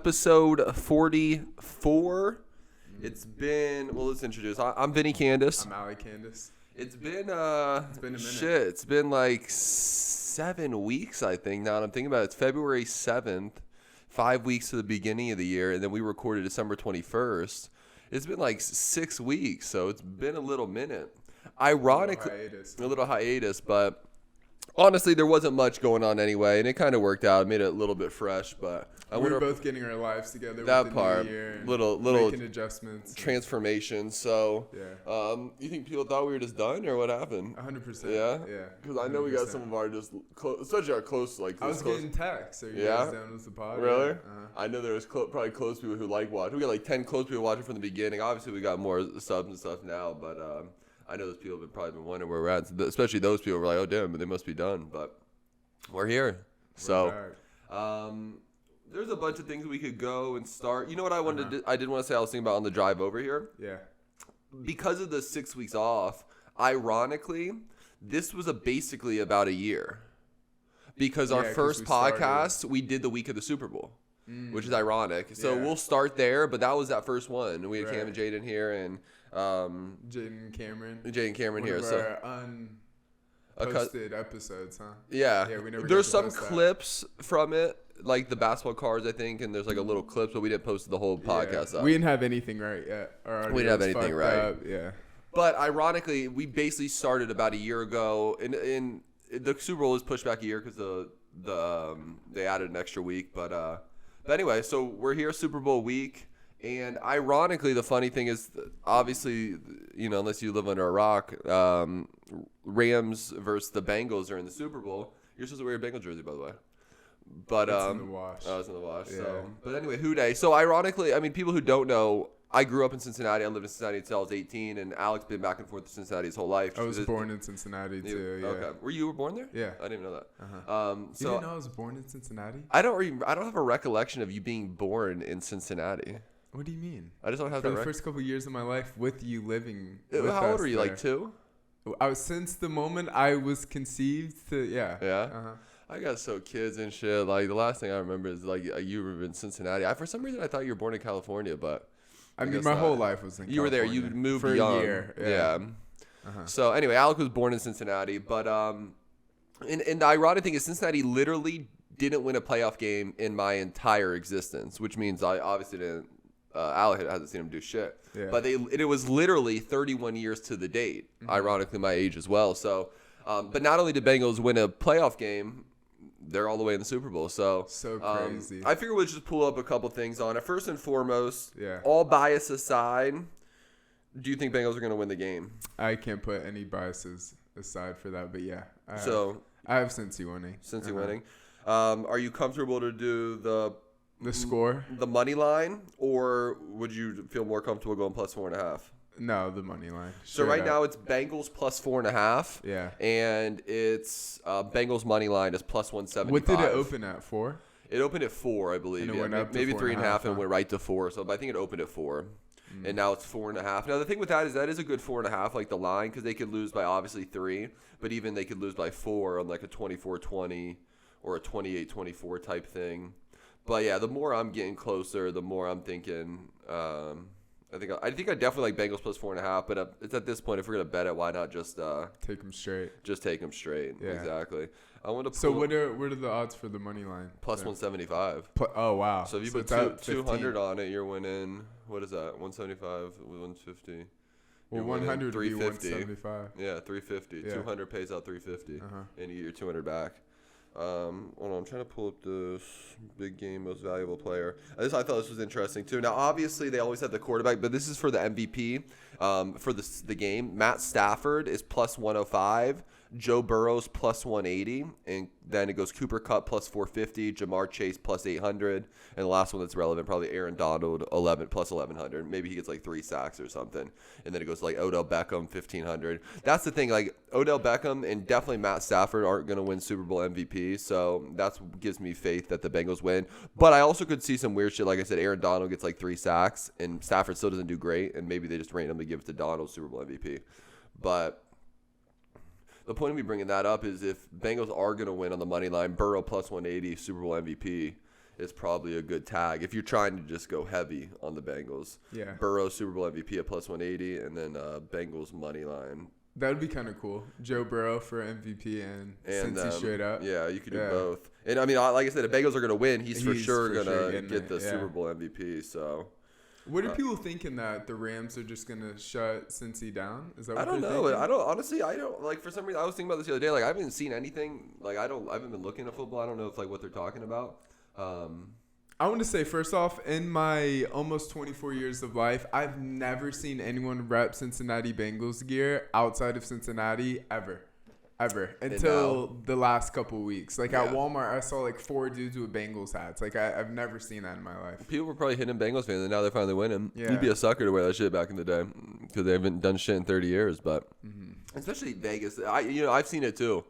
episode 44. It's been, well, let's introduce. I'm Vinny Kandis. I'm Kandis. It's been a minute. Shit, it's been like 7 weeks, I think. Now that I'm thinking about it, it's February 7th, 5 weeks to the beginning of the year, and then we recorded December 21st. It's been like 6 weeks, so it's been a little minute. Ironically, a little hiatus, but honestly, there wasn't much going on anyway, and it kind of worked out. It made it a little bit fresh, but we're both getting our lives together. That with the part, new year little making adjustments, transformation. So, yeah. You think people thought we were just done, or what happened? 100%. Yeah, yeah. Because I know we got some of our just especially our close. Like I was close. getting texts. Are you guys down with the pod? Really? Uh-huh. I know there was probably close people who like watching. We got like 10 close people watching from the beginning. Obviously, we got more subs and stuff now, but I know those people have probably been wondering where we're at. Especially those people were like, "Oh, damn, but they must be done." But we're here. So, there's a bunch of things we could go and start. You know what I wanted to do? I did want to say I was thinking about on the drive over here. Yeah. Because of the 6 weeks off, ironically, this was basically about a year. Because our first podcast, we did the week of the Super Bowl, which is ironic. So we'll start there, but that was that first one. We had Cam and Jaden here and Jaden Cameron here. So posted episodes, huh? Yeah. We never there's some clips from it, like the basketball cards, I think, and there's like a little clips, but we didn't post the whole podcast up. We didn't have anything right yet. We didn't have anything right. Up. Yeah. But ironically, we basically started about a year ago, and the Super Bowl was pushed back a year because they added an extra week. But anyway, so we're here Super Bowl week. And ironically, the funny thing is, obviously, you know, unless you live under a rock, Rams versus the Bengals are in the Super Bowl. You're supposed to wear your Bengal jersey, by the way. But it's in the wash. Oh, it's in the wash. Yeah. So, but anyway, Who Day. So ironically, I mean, people who don't know, I grew up in Cincinnati. I lived in Cincinnati until I was 18, and Alex been back and forth to Cincinnati his whole life. I was born in Cincinnati too. Yeah. Okay. You were born there? Yeah. I didn't even know that. You didn't know I was born in Cincinnati? I don't have a recollection of you being born in Cincinnati. What do you mean? I just don't have For the first couple of years of my life with you living with How old us were you? there. Like 2? I was since the moment I was conceived to Yeah. I got so kids and shit. Like the last thing I remember is like you were in Cincinnati. For some reason I thought you were born in California, but I mean my whole life was in California. You were there. You moved for young. A year. Yeah. So anyway, Alec was born in Cincinnati, but and the ironic thing is Cincinnati literally didn't win a playoff game in my entire existence, which means I obviously didn't. Alec hasn't seen him do shit. Yeah. But it was literally 31 years to the date, ironically my age as well. So, but not only did Bengals win a playoff game, they're all the way in the Super Bowl. So crazy. I figure we'll just pull up a couple things on it. First and foremost, Yeah. all bias aside, do you think Bengals are going to win the game? I can't put any biases aside for that, but yeah. I have Cincy winning. Cincy winning. Are you comfortable to do the score, the money line, or would you feel more comfortable going plus 4.5? No, the money line. So right now it's Bengals plus 4.5. Yeah. And it's Bengals money line is plus 175. What did it open at? 4? It opened at 4, I believe. And it went up to maybe 4.5, 3.5 and went right to 4. So I think it opened at 4. And now it's 4.5. Now the thing with that is a good 4.5, like the line, because they could lose by obviously 3, but even they could lose by 4 on like a 24-20 or a 28-24 type thing. But yeah, the more I'm getting closer, the more I'm thinking. I think I definitely like Bengals plus 4.5. But it's at this point, if we're gonna bet it, why not just take them straight? Just take them straight. Yeah. Exactly. I want to. So what are the odds for the money line? Plus 175. Oh wow! So if you put 200 on it, you're winning. What is that? 175, 150. Well, 100 would be 175. Yeah, 350. Yeah. 200 pays out 350, and you get your 200 back. Hold on, I'm trying to pull up this big game most valuable player. I thought this was interesting too. Now, obviously, they always have the quarterback, but this is for the MVP for the game. Matt Stafford is plus 105. Joe Burrow's plus 180, and then it goes Cooper Kupp plus 450, Jamar Chase plus 800, and the last one that's relevant, probably Aaron Donald plus 1100. Maybe he gets like 3 sacks or something, and then it goes like Odell Beckham 1500. That's the thing, like Odell Beckham and definitely Matt Stafford aren't going to win Super Bowl MVP, so that's what gives me faith that the Bengals win. But I also could see some weird shit, like I said, Aaron Donald gets like 3 sacks, and Stafford still doesn't do great, and maybe they just randomly give it to Donald Super Bowl MVP. But the point of me bringing that up is if Bengals are going to win on the money line, Burrow plus 180, Super Bowl MVP, is probably a good tag if you're trying to just go heavy on the Bengals. Yeah. Burrow Super Bowl MVP at plus 180, and then Bengals money line. That would be kind of cool. Joe Burrow for MVP and Cincy straight up. Yeah, you could do both. And I mean, like I said, the Bengals are going to win. He's for sure going to get the Super Bowl MVP. So, what are people thinking, that the Rams are just going to shut Cincy down? Is that what I don't know. thinking? I don't honestly. I don't like, for some reason. I was thinking about this the other day. Like, I haven't seen anything. Like, I haven't been looking at football. I don't know if like what they're talking about. I want to say, first off, in my almost 24 years of life, I've never seen anyone rep Cincinnati Bengals gear outside of Cincinnati ever. Until the last couple weeks. Like, at Walmart, I saw like 4 dudes with Bengals hats. Like, I've never seen that in my life. People were probably hitting Bengals fans, and now they're finally winning. Yeah. You'd be a sucker to wear that shit back in the day because they haven't done shit in 30 years. But especially Vegas, I've seen it too.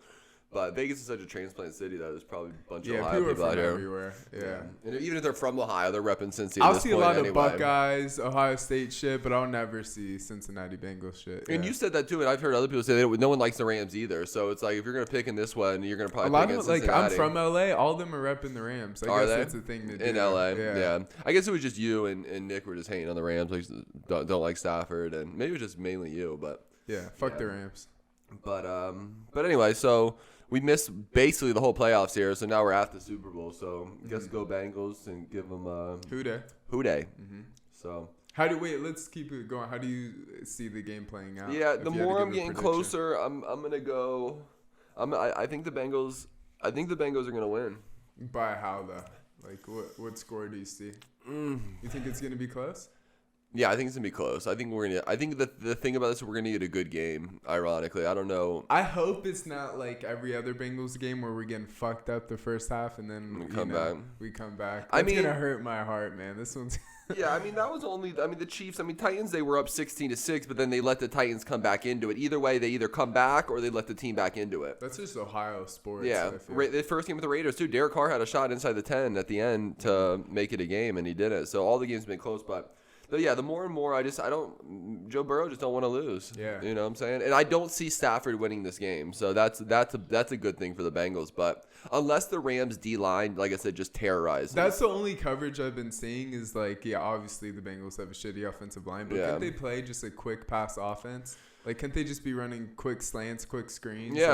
But Vegas is such a transplant city that there's probably a bunch of Ohio people out here. Everywhere. Yeah. And even if they're from Ohio, they're repping Cincy. I'll see a lot of Buckeyes, Ohio State shit, but I'll never see Cincinnati Bengals shit. And you said that too, and I've heard other people say that no one likes the Rams either. So it's like, if you're gonna pick in this one, you're gonna probably pick in Cincinnati. Like, I'm from LA. All of them are repping the Rams. I guess that's the thing to do. In LA, yeah. I guess it was just you and Nick were just hating on the Rams. Like, don't like Stafford, and maybe it was just mainly you. But fuck the Rams. But anyway, so we missed basically the whole playoffs here, so now we're at the Super Bowl. So I guess go Bengals and give them Houday. So let's keep it going. How do you see the game playing out? Yeah, the more I'm getting closer, I'm gonna go. I think the Bengals. I think the Bengals are gonna win. By how though? Like what score do you see? You think it's gonna be close? Yeah, I think it's gonna be close. I think the thing about this, we're gonna get a good game. Ironically, I don't know. I hope it's not like every other Bengals game where we're getting fucked up the first half and then we come back. It's gonna hurt my heart, man. This one's. Yeah, I mean that was only. I mean the Chiefs. I mean Titans. They were up 16-6, but then they let the Titans come back into it. Either way, they either come back or they let the team back into it. That's just Ohio sports. Yeah, the first game with the Raiders too. Derek Carr had a shot inside the 10 at the end to make it a game, and he did it. So all the games have been close, but yeah, the more and more Joe Burrow just don't want to lose. Yeah, you know what I'm saying. And I don't see Stafford winning this game, so that's a good thing for the Bengals. But unless the Rams D line, like I said, just terrorizes. That's the only coverage I've been seeing is like, obviously the Bengals have a shitty offensive line, but can't they play just a quick pass offense? Like, can't they just be running quick slants, quick screens? Yeah,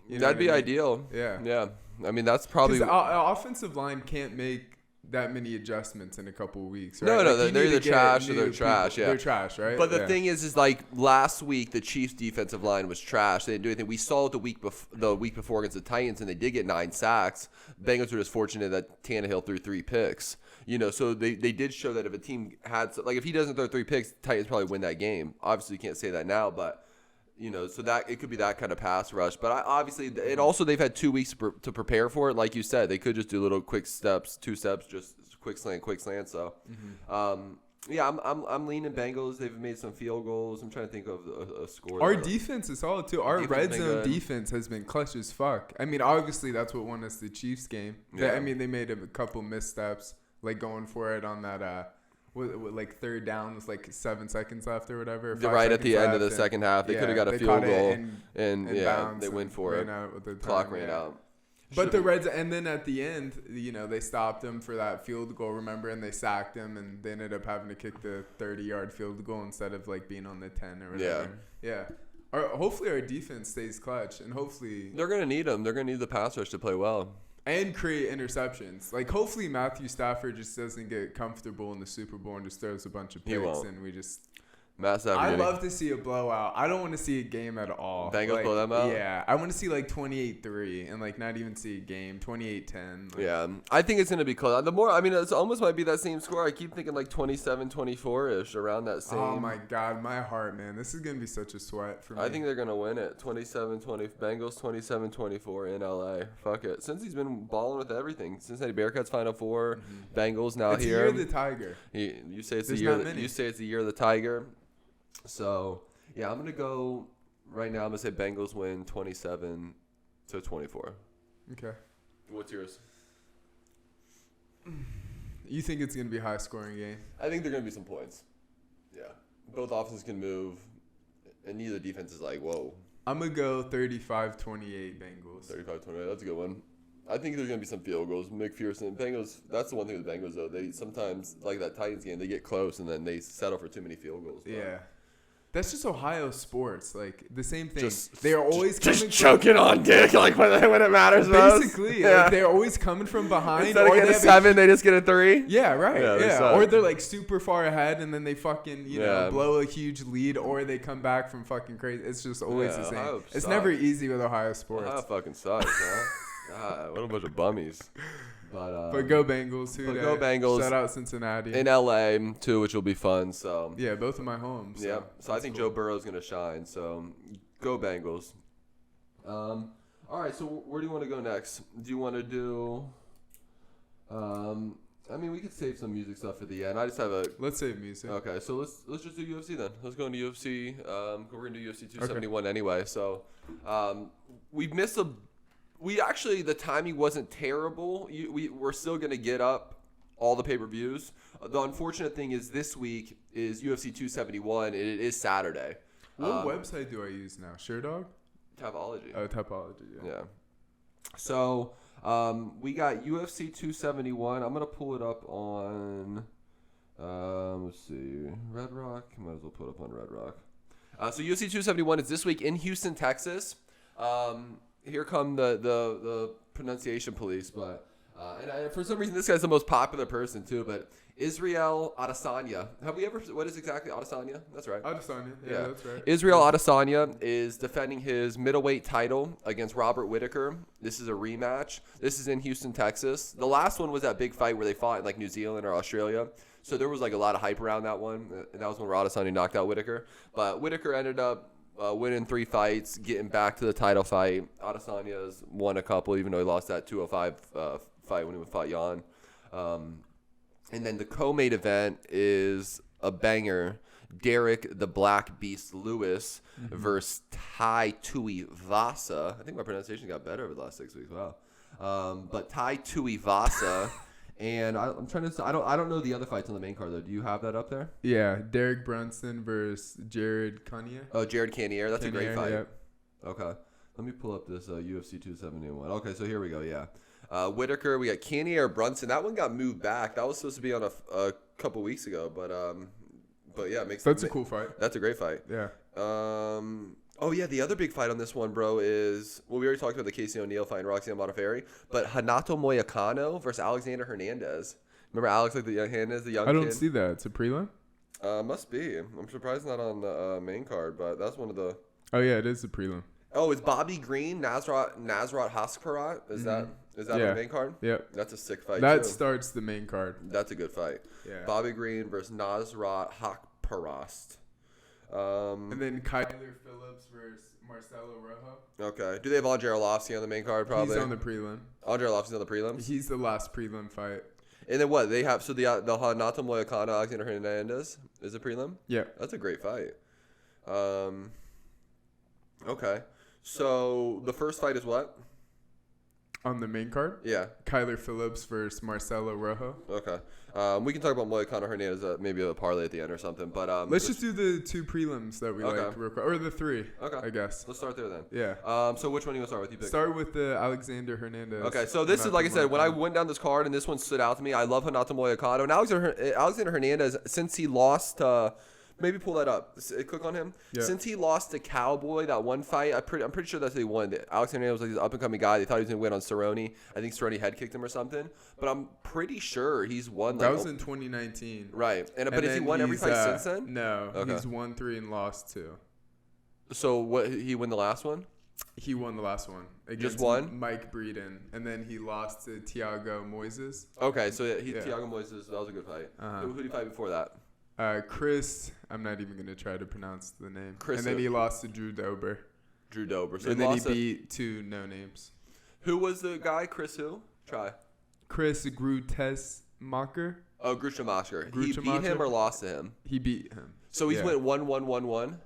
like, that'd be ideal. Yeah. I mean, that's probably because the offensive line can't make that many adjustments in a couple of weeks, right? No, they're either trash or they're trash. Yeah, they're trash, right? But the thing is like last week the Chiefs' defensive line was trash. They didn't do anything. We saw it the week before against the Titans, and they did get 9 sacks. Bengals were just fortunate that Tannehill threw 3 picks. So they did show that if a team had if he doesn't throw 3 picks, Titans probably win that game. Obviously, you can't say that now, but. So that it could be that kind of pass rush, but they've had 2 weeks to prepare for it. Like you said, they could just do little quick steps, 2 steps, just quick slant. So, I'm leaning Bengals. They've made some field goals. I'm trying to think of a score. Our defense is solid too. Our red zone defense has been clutch as fuck. I mean, obviously that's what won us the Chiefs game. Yeah. They made a couple missteps, like going for it on that. With like third down with like 7 seconds left or whatever. Right at the end of the second half, they could have got a field goal, and they went for it. Clock ran out. But the Reds, and then at the end, they stopped him for that field goal, remember, and they sacked him, and they ended up having to kick the 30-yard field goal instead of like being on the 10 or whatever. Yeah. Hopefully our defense stays clutch, and hopefully they're gonna need them. They're gonna need the pass rush to play well. And create interceptions. Like, hopefully Matthew Stafford just doesn't get comfortable in the Super Bowl and just throws a bunch of picks, and we just. I love to see a blowout. I don't want to see a game at all. Bengals blow them out? Yeah. I want to see like 28-3 and like not even see a game. 28-10. Yeah. I think it's going to be close. The more, it almost might be that same score. I keep thinking like 27-24-ish around that same. Oh my God. My heart, man. This is going to be such a sweat for me. I think they're going to win it. 27-20. Bengals 27-24 in LA. Fuck it. Since he's been balling with everything. Cincinnati Bearcats Final Four. Bengals now it's here. It's the year of the Tiger. You say it's the year of the Tiger. So, I'm going to go right now. I'm going to say Bengals win 27-24. Okay. What's yours? You think it's going to be a high-scoring game? I think there are going to be some points. Yeah. Both offenses can move, and neither defense is like, whoa. I'm going to go 35-28 Bengals. 35-28. That's a good one. I think there's gonna be some field goals. McPherson, Bengals. That's the one thing with Bengals though. They sometimes like that Titans game. They get close and then they settle for too many field goals. But. Yeah. That's just Ohio sports. Like, the same thing. Just, they're always just choking on dick, like, when it matters most. Basically. Yeah. Like, they're always coming from behind. Instead of getting a 7, they just get a 3. Yeah, right. Yeah. Or they're, like, super far ahead, and then they fucking, you know, blow a huge lead, or they come back from fucking crazy. It's just always the same. Ohio it's sucks. Never easy with Ohio sports. Ohio fucking sucks, huh? God, what a bunch of bummies. But go Bengals, too. Go Bengals. Shout out Cincinnati. In LA, too, which will be fun. So yeah, both of my homes. Yeah. So I think cool. Joe Burrow's going to shine. So go Bengals. All right. So where do you want to go next? Do you want to do... I mean, we could save some music stuff for the end. I just have a... Let's save music. Okay. So let's just do UFC then. Let's go into UFC. We're going to do UFC 271 anyway. So we've missed a... the timing wasn't terrible. We're still going to get up all the pay-per-views. The unfortunate thing is this week is UFC 271, and it is Saturday. What website do I use now? ShareDog? Tapology. Oh, Tapology, yeah. So we got UFC 271. I'm going to pull it up on, let's see, Red Rock. Might as well put it up on Red Rock. So UFC 271 is this week in Houston, Texas. Here come the pronunciation police, but and for some reason this guy's the most popular person too. But Israel Adesanya. Have we ever? What is exactly Adesanya? That's right. Adesanya. Yeah, that's right. Israel Adesanya is defending his middleweight title against Robert Whittaker. This is a rematch. This is in Houston, Texas. The last one was that big fight where they fought in like New Zealand or Australia. So there was like a lot of hype around that one, and that was when Adesanya knocked out Whittaker. But Whittaker ended up winning 3 fights, getting back to the title fight. Adesanya's won a couple, even though he lost that 205 fight when he fought Jan. And then the co-main event is a banger. Derek the Black Beast Lewis versus Tai Tuivasa. I think my pronunciation got better over the last 6 weeks. Wow. But Tai Tuivasa. And I'm trying to. I don't know the other fights on the main card though. Do you have that up there? Yeah, Derek Brunson versus Jared Cannonier. Oh, Jared Cannonier. That's a great fight. Yep. Okay, let me pull up this UFC 271. Okay, so here we go. Yeah, Whittaker. We got Cannonier Brunson. That one got moved back. That was supposed to be on a couple weeks ago, but yeah, it makes. That's a cool fight. That's a great fight. Yeah. Oh, yeah, the other big fight on this one, bro, is... Well, we already talked about the Casey O'Neill fight and Roxanne Modafferi, but Renato Moicano versus Alexander Hernandez. Remember Alex, like the young Hernandez, the young kid? I don't see that. It's a prelim? Must be. I'm surprised it's not on the main card, but that's one of the... Oh, yeah, it is a prelim. Oh, it's Bobby Green, Nasrat Haqparast. Is that on the main card? Yep. That's a sick fight, That too. starts the main card. That's a good fight. Yeah. Bobby Green versus Nasrat Haqparast. And then Kyler Phillips versus Marcelo Rojo. Okay. Do they have Andre Arlovsky on the main card? Probably. He's on the prelim. Andre Arlovsky's on the prelims. He's the last prelim fight. And then what they have? So the Renato Moicano Alexander Hernandez is a prelim. Yeah. That's a great fight. Okay. So the first fight is what? On the main card? Yeah. Kyler Phillips versus Marcelo Rojo. Okay. We can talk about Moicano Hernandez, maybe a parlay at the end or something. But let's just do the 2 prelims that we like, real quick. Or the 3. Okay. I guess. Let's start there then. Yeah. So which one do you want to start with? You pick. Start with the Alexander Hernandez. Okay. So this is, like I said, when I went down this card and this one stood out to me, I love Renato Moicano. And Alexander Hernandez, since he lost... Maybe pull that up. Click on him. Yeah. Since he lost to Cowboy that one fight, I'm pretty sure that's what he won. Alexander was like this up and coming guy. They thought he was gonna win on Cerrone. I think Cerrone head kicked him or something. But I'm pretty sure he's won. That was in 2019. Right. But has he won every fight since then? No. Okay. He's won 3 and lost 2. So what? He won the last one? He won the last one. Just one? Mike Breeden. And then he lost to Thiago Moises. Okay. So Thiago Moises, that was a good fight. Who did he fight before that? Chris, I'm not even going to try to pronounce the name. Chris, and then he lost to Drew Dober. So and then he beat 2 no-names. Who was the guy? Chris who? Try. Chris Grutesmacher. Oh, Grutesmacher. He beat him or lost to him? He beat him. So he's went 1-1-1-1?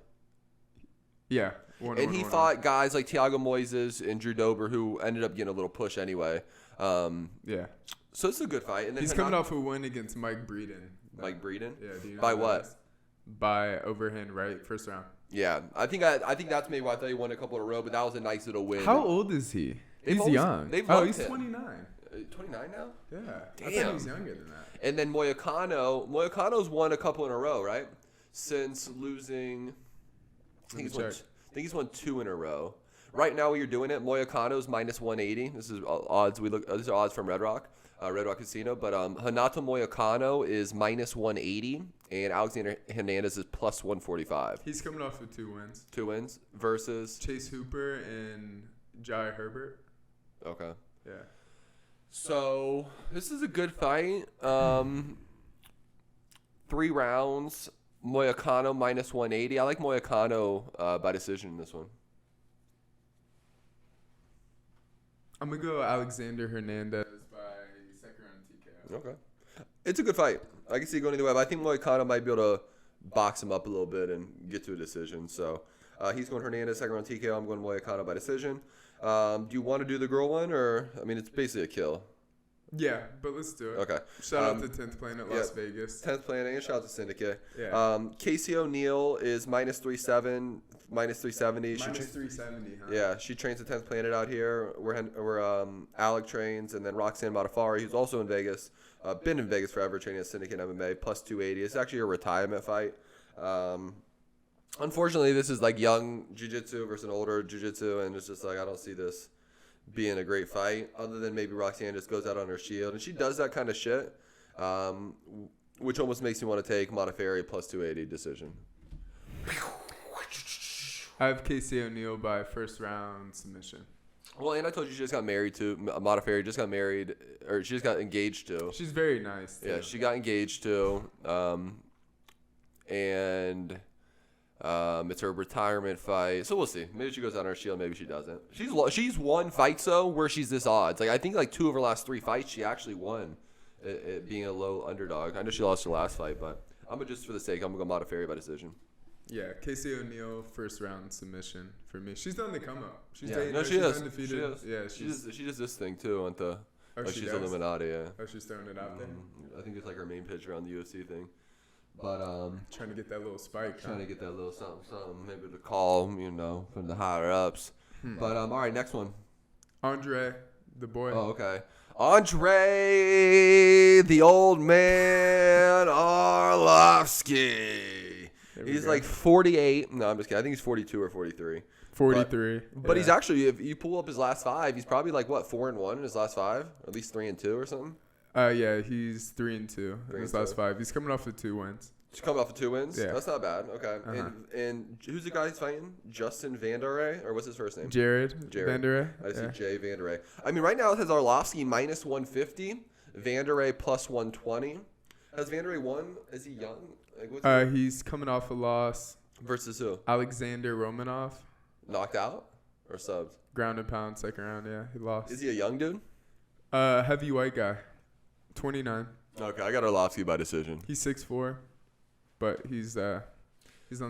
Yeah. And he fought guys like Thiago Moises and Drew Dober who ended up getting a little push anyway. Yeah. So it's a good fight. And then he's coming off a win against Mike Breeden. Mike Breeden? Yeah. Do you know by what? By overhand right, first round. Yeah. I think that's maybe why I thought he won a couple in a row, but that was a nice little win. How old is he? He's young. He's him. 29. 29 now? Yeah. Damn. I thought he was younger than that. And then Moicano's won a couple in a row, right? Since losing, I think he's won 2 in a row. Right now, when you're doing it, Moicano's minus 180. This is odds. These are odds from Red Rock Casino. But Renato Moicano is minus 180, and Alexander Hernandez is plus 145. He's coming off of 2 wins. 2 wins versus Chase Hooper and Jai Herbert. Okay. Yeah. So this is a good fight. 3 rounds. Moicano minus 180. I like Moicano by decision in this one. I'm going to go Alexander Hernandez by second round TKO. Okay. It's a good fight. I can see it going either way, but I think Moicano might be able to box him up a little bit and get to a decision. So he's going Hernandez, second round TKO. I'm going Moicano by decision. Do you want to do the girl one, or, I mean, it's basically a kill. Yeah, but let's do it. Okay. Shout out to 10th Planet Las Vegas. 10th Planet, and shout out to Syndicate. Yeah. Casey O'Neill is minus 370. Minus 370, huh? Yeah, she trains at 10th Planet out here. Where Alec trains, and then Roxanne Modafari, who's also in Vegas. Been in Vegas forever, training at Syndicate MMA, plus 280. It's actually a retirement fight. Unfortunately, this is like young jiu-jitsu versus an older jiu-jitsu, and it's just like I don't see this being a great fight, other than maybe Roxanne just goes out on her shield, and she does that kind of shit, which almost makes me want to take Modafari plus 280 decision. I have Casey O'Neill by first round submission. Well, and I told you she just got married to Modafari. Just got married, or she just got engaged to. She's very nice. Yeah, she got engaged to, and it's her retirement fight. So we'll see. Maybe she goes out on her shield. Maybe she doesn't. She's won fights though where she's this odds. Like I think like 2 of her last 3 fights she actually won, it being a low underdog. I know she lost her last fight, but I'm gonna just for the sake I'm gonna go Modafari by decision. Yeah, Casey O'Neill first round submission for me. She's done the come up. She's She is. undefeated. Yeah, she does this thing too on the. Oh, she's Illuminati. Yeah. Oh, she's throwing it out there. I think it's like her main picture on the UFC thing. But trying to get that little spike. Trying to get that little something. Maybe to call, from the higher ups. But all right, next one. Andre, the boy. Oh, okay. Andre, the old man, Arlovsky. He's like 48. No, I'm just kidding. I think he's 42 or 43. 43. But he's actually, if you pull up his last 5, he's probably like, what, 4-1 in his last 5? At least 3-2 or something? Yeah, he's 3-2 in his last 5. He's coming off of 2 wins. He's coming off of 2 wins? Yeah. That's not bad. Okay. Uh-huh. And who's the guy he's fighting? Justin Vanderay? Or what's his first name? Jared. Vanderay. I see Jay Vanderay. I mean, right now it has Arlovsky minus 150, Vanderay plus 120. Has Vanderay won? Is he young? Like, he's coming off a loss. Versus who? Alexander Romanov. Knocked out or subbed? Ground and pound, second round. Yeah, he lost. Is he a young dude? Heavy white guy. 29. Okay, I got Arlovsky by decision. He's 6'4", but he's on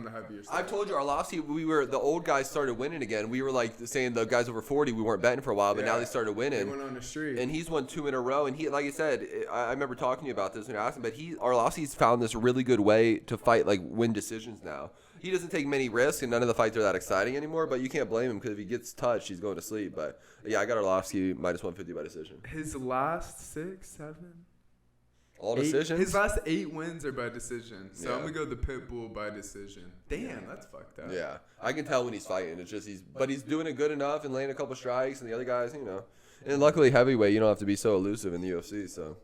the heavier side. I've told you, Arlovsky, the old guys started winning again. We were like saying the guys over 40, we weren't betting for a while, but now they started winning. They went on the street. And he's won 2 in a row. And he, like I said, I remember talking to you about this when I asked him, but Arlovsky's found this really good way to fight, like win decisions now. He doesn't take many risks, and none of the fights are that exciting anymore, but you can't blame him because if he gets touched, he's going to sleep. But yeah, I got Arlovsky minus 150 by decision. His last 6, 7? All decisions? His last 8 wins are by decision. So I'm going to go the Pitbull by decision. Damn, that's fucked up. Yeah. I can tell when he's fighting. It's just but he's doing it good enough and laying a couple strikes, and the other guys, And luckily, heavyweight, you don't have to be so elusive in the UFC. So,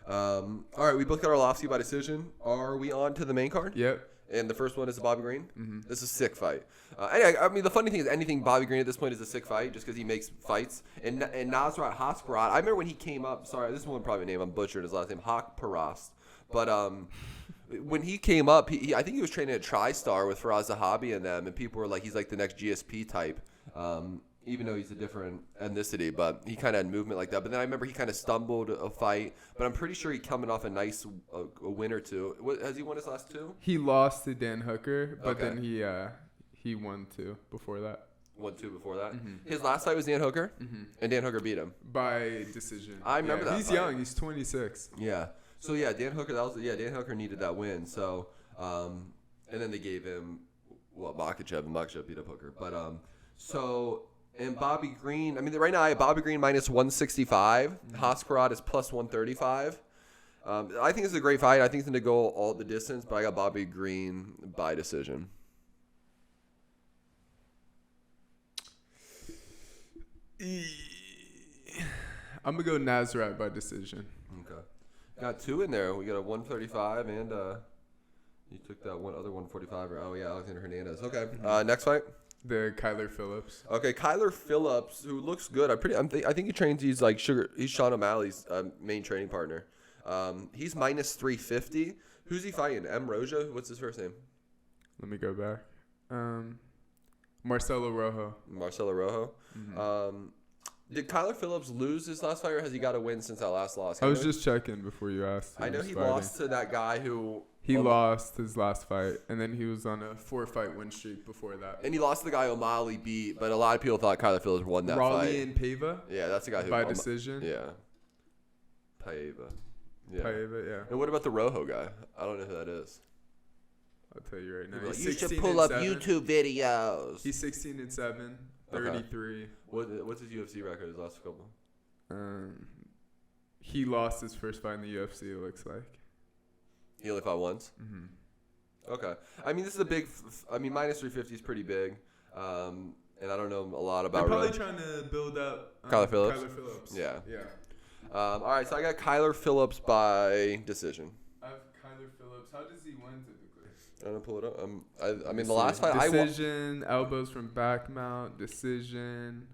all right, we both got Arlovsky by decision. Are we on to the main card? Yep. And the first one is the Bobby Green. Mm-hmm. This is a sick fight. I mean, the funny thing is anything Bobby Green at this point is a sick fight just because he makes fights. And Nasrat Haqparast, I remember when he came up. Sorry, this is one probably name. I'm butchering his last name. Haqparast. But when he came up, I think he was training at TriStar with Faraz Zahabi and them. And people were like, he's like the next GSP type. Even though he's a different ethnicity, but he kind of had movement like that. But then I remember he kind of stumbled a fight, but I'm pretty sure he coming off a nice a win or two. Has he won his last 2? He lost to Dan Hooker, but then he won 2 before that. Won 2 before that. Mm-hmm. His last fight was Dan Hooker, and Dan Hooker beat him by decision. I remember that. He's fight. Young. He's 26. Yeah. So yeah, Dan Hooker. Dan Hooker needed that win. So, and then they gave him Makhachev, and Makhachev beat up Hooker. But And Bobby Green, I mean, right now I have Bobby Green minus 165. Hoskarad is plus 135. I think this is a great fight. I think it's going to go all the distance, but I got Bobby Green by decision. I'm going to go Nasrat by decision. Okay. Got two in there. We got a 135 and you took that one other 145. Oh, yeah, Alexander Hernandez. Okay. Next fight. The Kyler Phillips. Okay, Kyler Phillips, who looks good. I think he trains. He's like He's Sean O'Malley's main training partner. He's minus 350. Who's he fighting? M. Roja? What's his first name? Let me go back. Marcelo Rojo. Marcelo Rojo. Mm-hmm. Did Kyler Phillips lose his last fight, or has he got a win since that last loss? I was just checking before you asked. I know he lost to that guy who... He lost his last fight, and then he was on a 4-fight win streak before that. And he lost to the guy O'Malley beat, but a lot of people thought Kyler Phillips won that fight. Raleigh and Paiva? Yeah, that's the guy who... By decision? Yeah. Paiva. Yeah. Paiva, yeah. And what about the Rojo guy? I don't know who that is. I'll tell you right now. Like, you should pull up YouTube videos. He's 16-7, 33. Okay. What's his UFC record? His last couple. He lost his first fight in the UFC. It looks like. He only fought once. Mm-hmm. Okay. I mean, this is a big. Minus 350 is pretty big. And I don't know a lot about. They're probably trying to build up Kyler Phillips. Kyler Phillips. Yeah. Yeah. All right, so I got Kyler Phillips by decision. I have Kyler Phillips. How does he win typically? I'm gonna pull it up. I mean, the last fight decision, elbows from back mount, decision,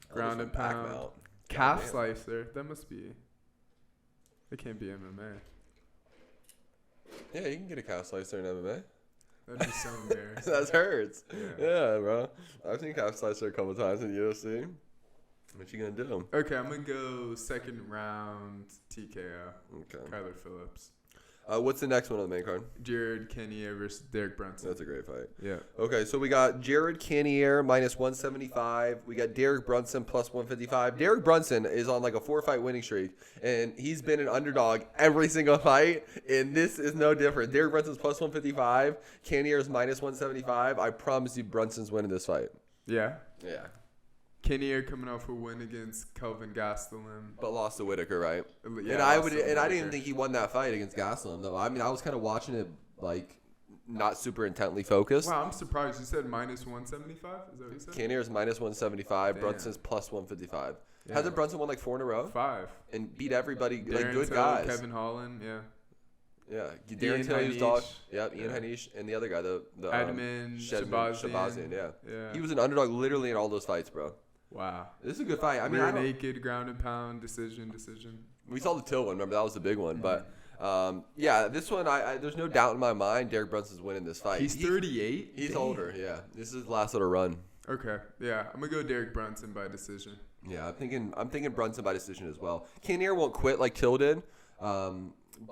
ground and pound, calf slicer. That must be. It can't be MMA. Yeah, you can get a calf slicer in MMA. That'd be so embarrassing. That hurts. Yeah, bro. I've seen calf slicer a couple times in UFC. What you gonna do? Okay, I'm gonna go second round TKO. Okay. Kyler Phillips. What's the next one on the main card? Jared Cannonier versus Derek Brunson. That's a great fight. Yeah. Okay, so we got Jared Cannonier minus 175. We got Derek Brunson plus 155. Derek Brunson is on like a 4-fight winning streak, and he's been an underdog every single fight, and this is no different. Derek Brunson's plus 155. Cannonier is minus 175. I promise you Brunson's winning this fight. Yeah? Yeah. Cannonier coming off a win against Kelvin Gastelum, but lost to Whitaker, right? Yeah, and I didn't even think he won that fight against Gastelum, though. I mean, I was kind of watching it like not super intently focused. Wow, I'm surprised. You said minus 175. Is that what you said? Cannonier's minus 175. Damn. Brunson's plus 155. Yeah. Hasn't Brunson won like 4 in a row? 5. And beat everybody, Darren like good Till, guys. Kevin Holland, yeah. Yeah, Darren Till, dog. Yep, Ian Hanish, and the other guy, the Edmund Shabazian. Yeah, he was an underdog literally in all those fights, bro. Wow. This is a good fight. I mean, rear naked, ground and pound, decision. We saw the Till one. Remember, that was the big one. Mm-hmm. But, yeah, this one, there's no doubt in my mind Derek Brunson's winning this fight. He's 38? He's older, yeah. This is his last little run. Okay, yeah. I'm going to go Derek Brunson by decision. Yeah, I'm thinking Brunson by decision as well. Cannonier won't quit like Till did.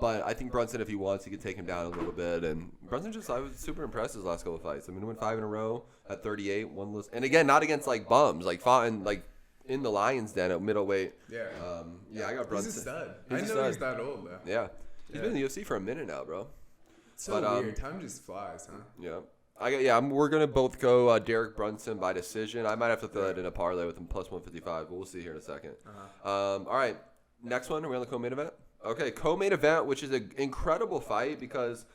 But I think Brunson, if he wants, he could take him down a little bit. And Brunson I was super impressed his last couple of fights. I mean, he went 5 in a row at 38, and again, not against like bums, like fought in the Lions Den at middleweight. Yeah. I got Brunson. He's a stud. I know he's that old though. Yeah. He's been in the UFC for a minute now, bro. So weird. Time just flies, huh? Yeah. We're gonna both go Derek Brunson by decision. I might have to throw that in a parlay with him plus 155, but we'll see here in a second. All right. Next one. Are we on the co-main event? Okay, co-main event, which is an incredible fight because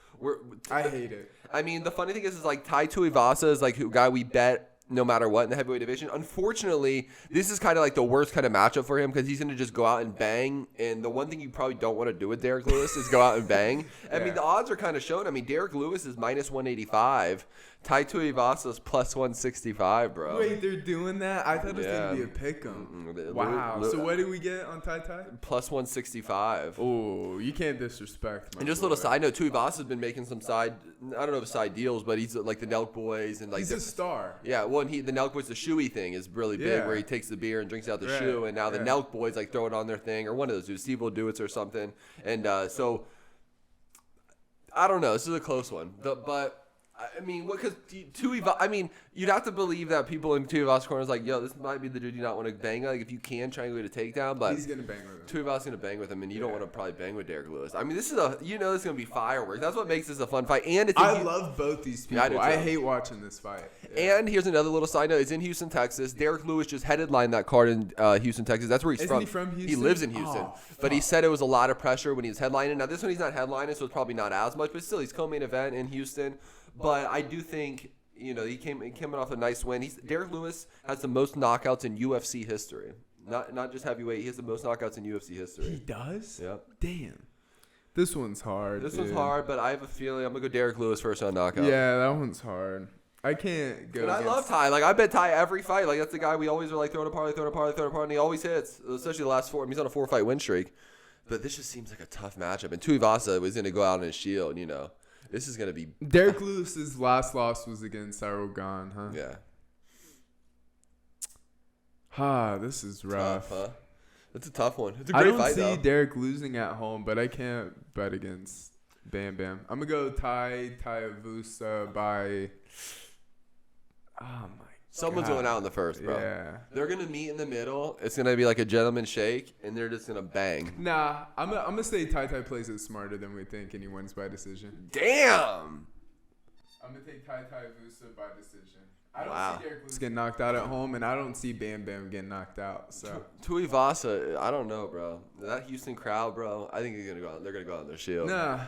I hate it. I mean, the funny thing is like Tai Tuivasa is like a guy we bet no matter what in the heavyweight division. Unfortunately, this is kind of like the worst kind of matchup for him because he's going to just go out and bang. And the one thing you probably don't want to do with Derek Lewis is go out and bang. I mean, the odds are kind of shown. I mean, Derek Lewis is minus 185. Tai Tuivasa's plus 165, bro. Wait, they're doing that? I thought it was going to be a pick'em. Wow. So what did we get on Tai? Plus 165. Oh, you can't disrespect. And just a little side note, Tuivasa's been making some I don't know if side deals, but he's like the Nelk Boys and like he's a star. Yeah, well, and the Nelk Boys, the shoey thing is really big, where he takes the beer and drinks out the shoe, and now the Nelk Boys like throw it on their thing, or one of those dudes, Steve will do it or something, and so I don't know. This is a close one, but I mean, what? Because I mean, you'd have to believe that people in Tuivasa corner is like, yo, this might be the dude you not want to bang. Like, if you can try and go to takedown, but he's gonna bang with him. Tuivasa's gonna bang with him, and you don't want to probably bang with Derek Lewis. I mean, this is this is gonna be fireworks. That's what makes this a fun fight. And I love both these people. Yeah, I hate watching this fight. Yeah. And here's another little side note: it's in Houston, Texas. Derek Lewis just headlined that card in Houston, Texas. That's where he's Isn't he from Houston? He lives in Houston, but he said it was a lot of pressure when he was headlining. Now this one he's not headlining, so it's probably not as much, but still he's co-main event in Houston. But I do think, he came off a nice win. Derek Lewis has the most knockouts in UFC history. Not just heavyweight. He has the most knockouts in UFC history. He does? Yep. Damn. This one's hard. This one's hard, but I have a feeling I'm going to go Derek Lewis first on knockout. Yeah, that one's hard. I can't go. But I love Ty. Like, I bet Ty every fight. Like, that's the guy we always are like throwing a parlay, and he always hits, especially the last 4. He's on a 4-fight win streak. But this just seems like a tough matchup. And Tuivasa was going to go out in his shield, This is going to be... Derek Lewis's last loss was against Rogan, huh? Yeah. This is rough. Tough, huh? It's a tough one. It's a great fight, I don't see Derek losing at home, but I can't bet against Bam Bam. I'm going to go Tuivasa by... Oh, my Someone's going out in the first, bro. Yeah. They're going to meet in the middle. It's going to be like a gentleman shake, and they're just going to bang. Nah, I'm gonna say Tai plays it smarter than we think, and he wins by decision. Damn! I'm going to take Tuivasa by decision. I don't see Derek Lewis getting knocked out at home, and I don't see Bam Bam getting knocked out. So Tuivasa, I don't know, bro. That Houston crowd, bro. I think they're gonna go on their shield. Nah,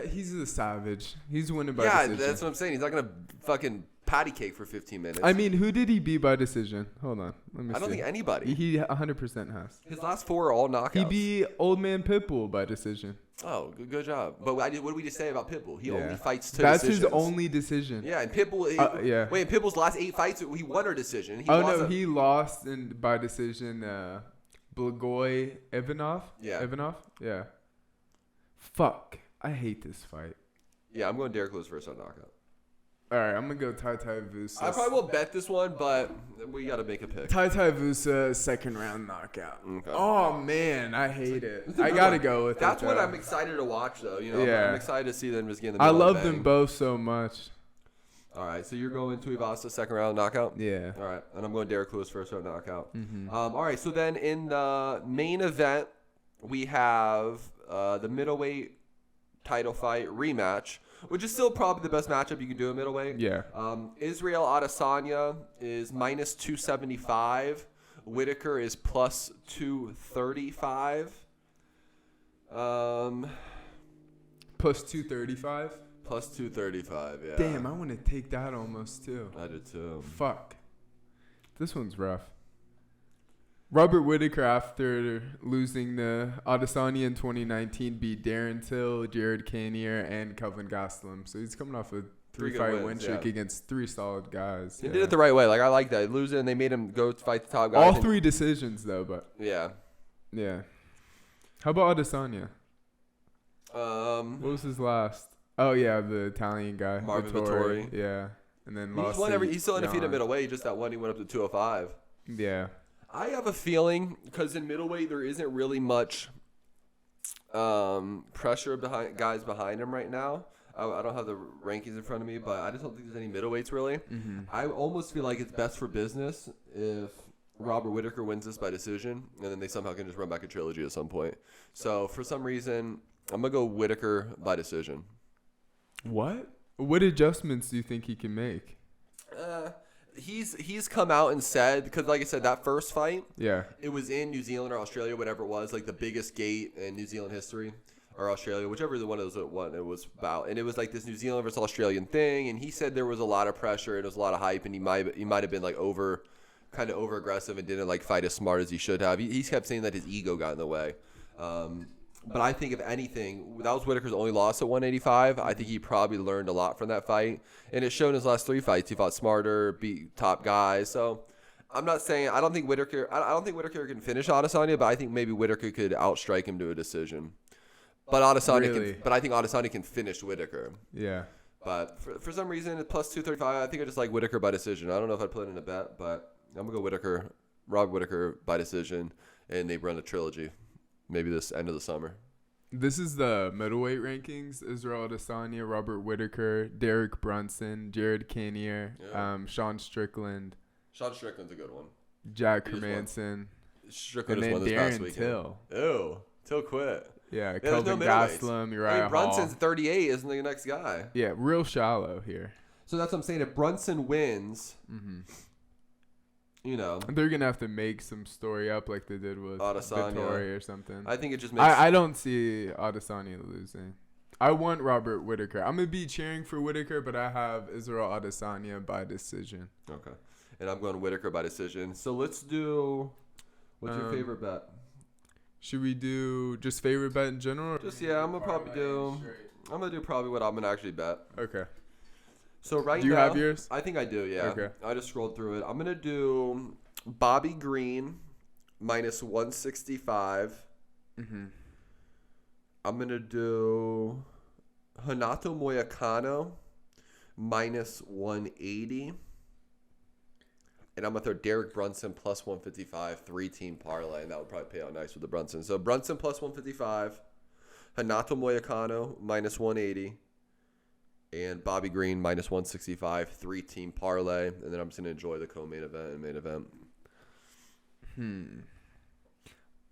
he's a savage. He's winning by decision. Yeah, that's what I'm saying. He's not gonna fucking patty cake for 15 minutes. I mean, who did he beat by decision? Hold on, let me see. I don't think anybody. He 100% has. His last 4 are all knockouts. He beat Old Man Pitbull by decision. Oh, good job. But what did we just say about Pitbull? He only fights to That's decisions. His only decision. Yeah, and Pitbull. Wait, Pitbull's last 8 fights, he won a decision. He lost by decision. Blagoy Ivanov. Yeah. Ivanov. Yeah. Fuck. I hate this fight. Yeah, I'm going Derek Lewis first on knockout. All right, I'm gonna go Tuivasa. I probably won't bet this one, but we gotta make a pick. Tuivasa second round knockout. Okay. Oh man, I hate it. I gotta go with That's it. what I'm excited to watch, though. I'm excited to see them just get in the I middle love and bang. them both so much. All right, so you're going Tuivasa second round knockout. Yeah. All right, and I'm going Derek Lewis first round knockout. Mm-hmm. All right, so then in the main event, we have the middleweight title fight rematch, which is still probably the best matchup you can do in middleweight. Yeah. Israel Adesanya is minus 275. Whitaker is plus 235. Plus 235. Plus 235, yeah. Damn, I want to take that almost too. I did too. Fuck. This one's rough. Robert Whitaker, after losing to Adesanya in 2019, beat Darren Till, Jared Cannonier, and Kelvin Gastelum. So he's coming off a 3-fight win streak against 3 solid guys. He did it the right way. Like, I like that. Losing, they made him go fight the top guys. All 3 decisions, though, but... Yeah. Yeah. How about Adesanya? What was his last? Oh, yeah, the Italian guy. Marvin Vettori. Yeah. And then he's still undefeated middleweight. Just that one, he went up to 205. Yeah. I have a feeling, because in middleweight there isn't really much pressure behind guys behind him right now. I don't have the rankings in front of me, but I just don't think there's any middleweights really. Mm-hmm. I almost feel like it's best for business if Robert Whitaker wins this by decision, and then they somehow can just run back a trilogy at some point. So for some reason, I'm going to go Whitaker by decision. What? What adjustments do you think he can make? He's come out and said, because like I said, that first fight, yeah, it was in New Zealand or Australia, whatever it was, like the biggest gate in New Zealand history, or Australia, whichever the one it was about, and it was like this New Zealand versus Australian thing, and he said there was a lot of pressure and there was a lot of hype, and he might have been like over aggressive and didn't like fight as smart as he should have. He kept saying that his ego got in the way. But I think if anything, that was Whitaker's only loss at 185. I think he probably learned a lot from that fight. And it's shown his last 3 fights. He fought smarter, beat top guys. So I'm not saying I don't think Whitaker can finish Adesanya, but I think maybe Whitaker could outstrike him to a decision. But I think Adesanya can finish Whitaker. Yeah. But for some reason, it's plus 235. I think I just like Whitaker by decision. I don't know if I'd put it in a bet, but I'm going to go Rob Whitaker by decision, and they run a trilogy. Maybe this end of the summer. This is the middleweight rankings. Israel Adesanya, Robert Whittaker, Derek Brunson, Jared Cannonier, Sean Strickland. Sean Strickland's a good one. Jack Hermanson. Strickland and just then won this Darren past weekend. Till. Ew. Till quit. Yeah, There's Kelvin no Gastelum, Uriah Hall. Brunson's 38, isn't the next guy? Yeah, real shallow here. So that's what I'm saying. If Brunson wins, you know, they're gonna have to make some story up like they did with Adesanya Vittori or something. I think it just makes. I don't see Adesanya losing. I want Robert Whittaker. I'm gonna be cheering for Whittaker, but I have Israel Adesanya by decision. Okay, and I'm going Whittaker by decision. So let's do. What's your favorite bet? Should we do just favorite bet in general? Just I'm gonna probably do. I'm gonna do probably what I'm gonna actually bet. Okay. So right now, do you have yours? I think I do. Yeah. Okay. I just scrolled through it. I'm gonna do Bobby Green minus 165. I'm gonna do Renato Moicano minus 180. And I'm going to throw Derek Brunson plus 155, 3-team parlay. And that would probably pay out nice with the Brunson. So Brunson plus 155, Renato Moicano minus 180, and Bobby Green minus 165, 3-team parlay. And then I'm just going to enjoy the co-main event and main event.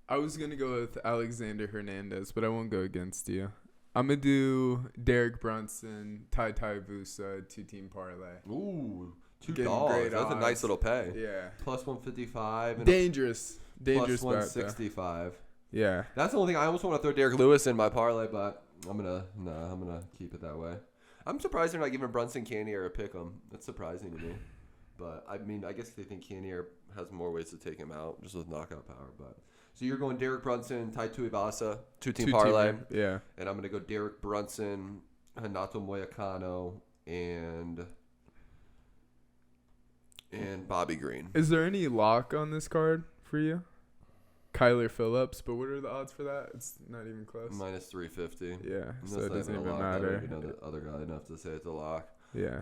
I was going to go with Alexander Hernandez, but I won't go against you. I'm going to do Derek Brunson, Tai Vusa, 2-team parlay. Ooh. $2. That's a nice little pay. Yeah. Plus 155. And dangerous plus bet, 165. Yeah. That's the only thing. I almost want to throw Derek Lewis in my parlay, but I'm gonna keep it that way. I'm surprised they're not giving Brunson Cannonier a pick 'em. That's surprising to me. But I mean, I guess they think Cannonier has more ways to take him out, just with knockout power. But so you're going Derek Brunson, Tai Tuivasa, 2-team parlay. Yeah. And I'm gonna go Derek Brunson, Renato Moicano, and Bobby Green. Is there any lock on this card for you? Kyler Phillips, but what are the odds for that? It's not even close. Minus 350. Yeah, so That's it doesn't even matter. matter. I don't even know the other guy enough to say it's a lock. Yeah.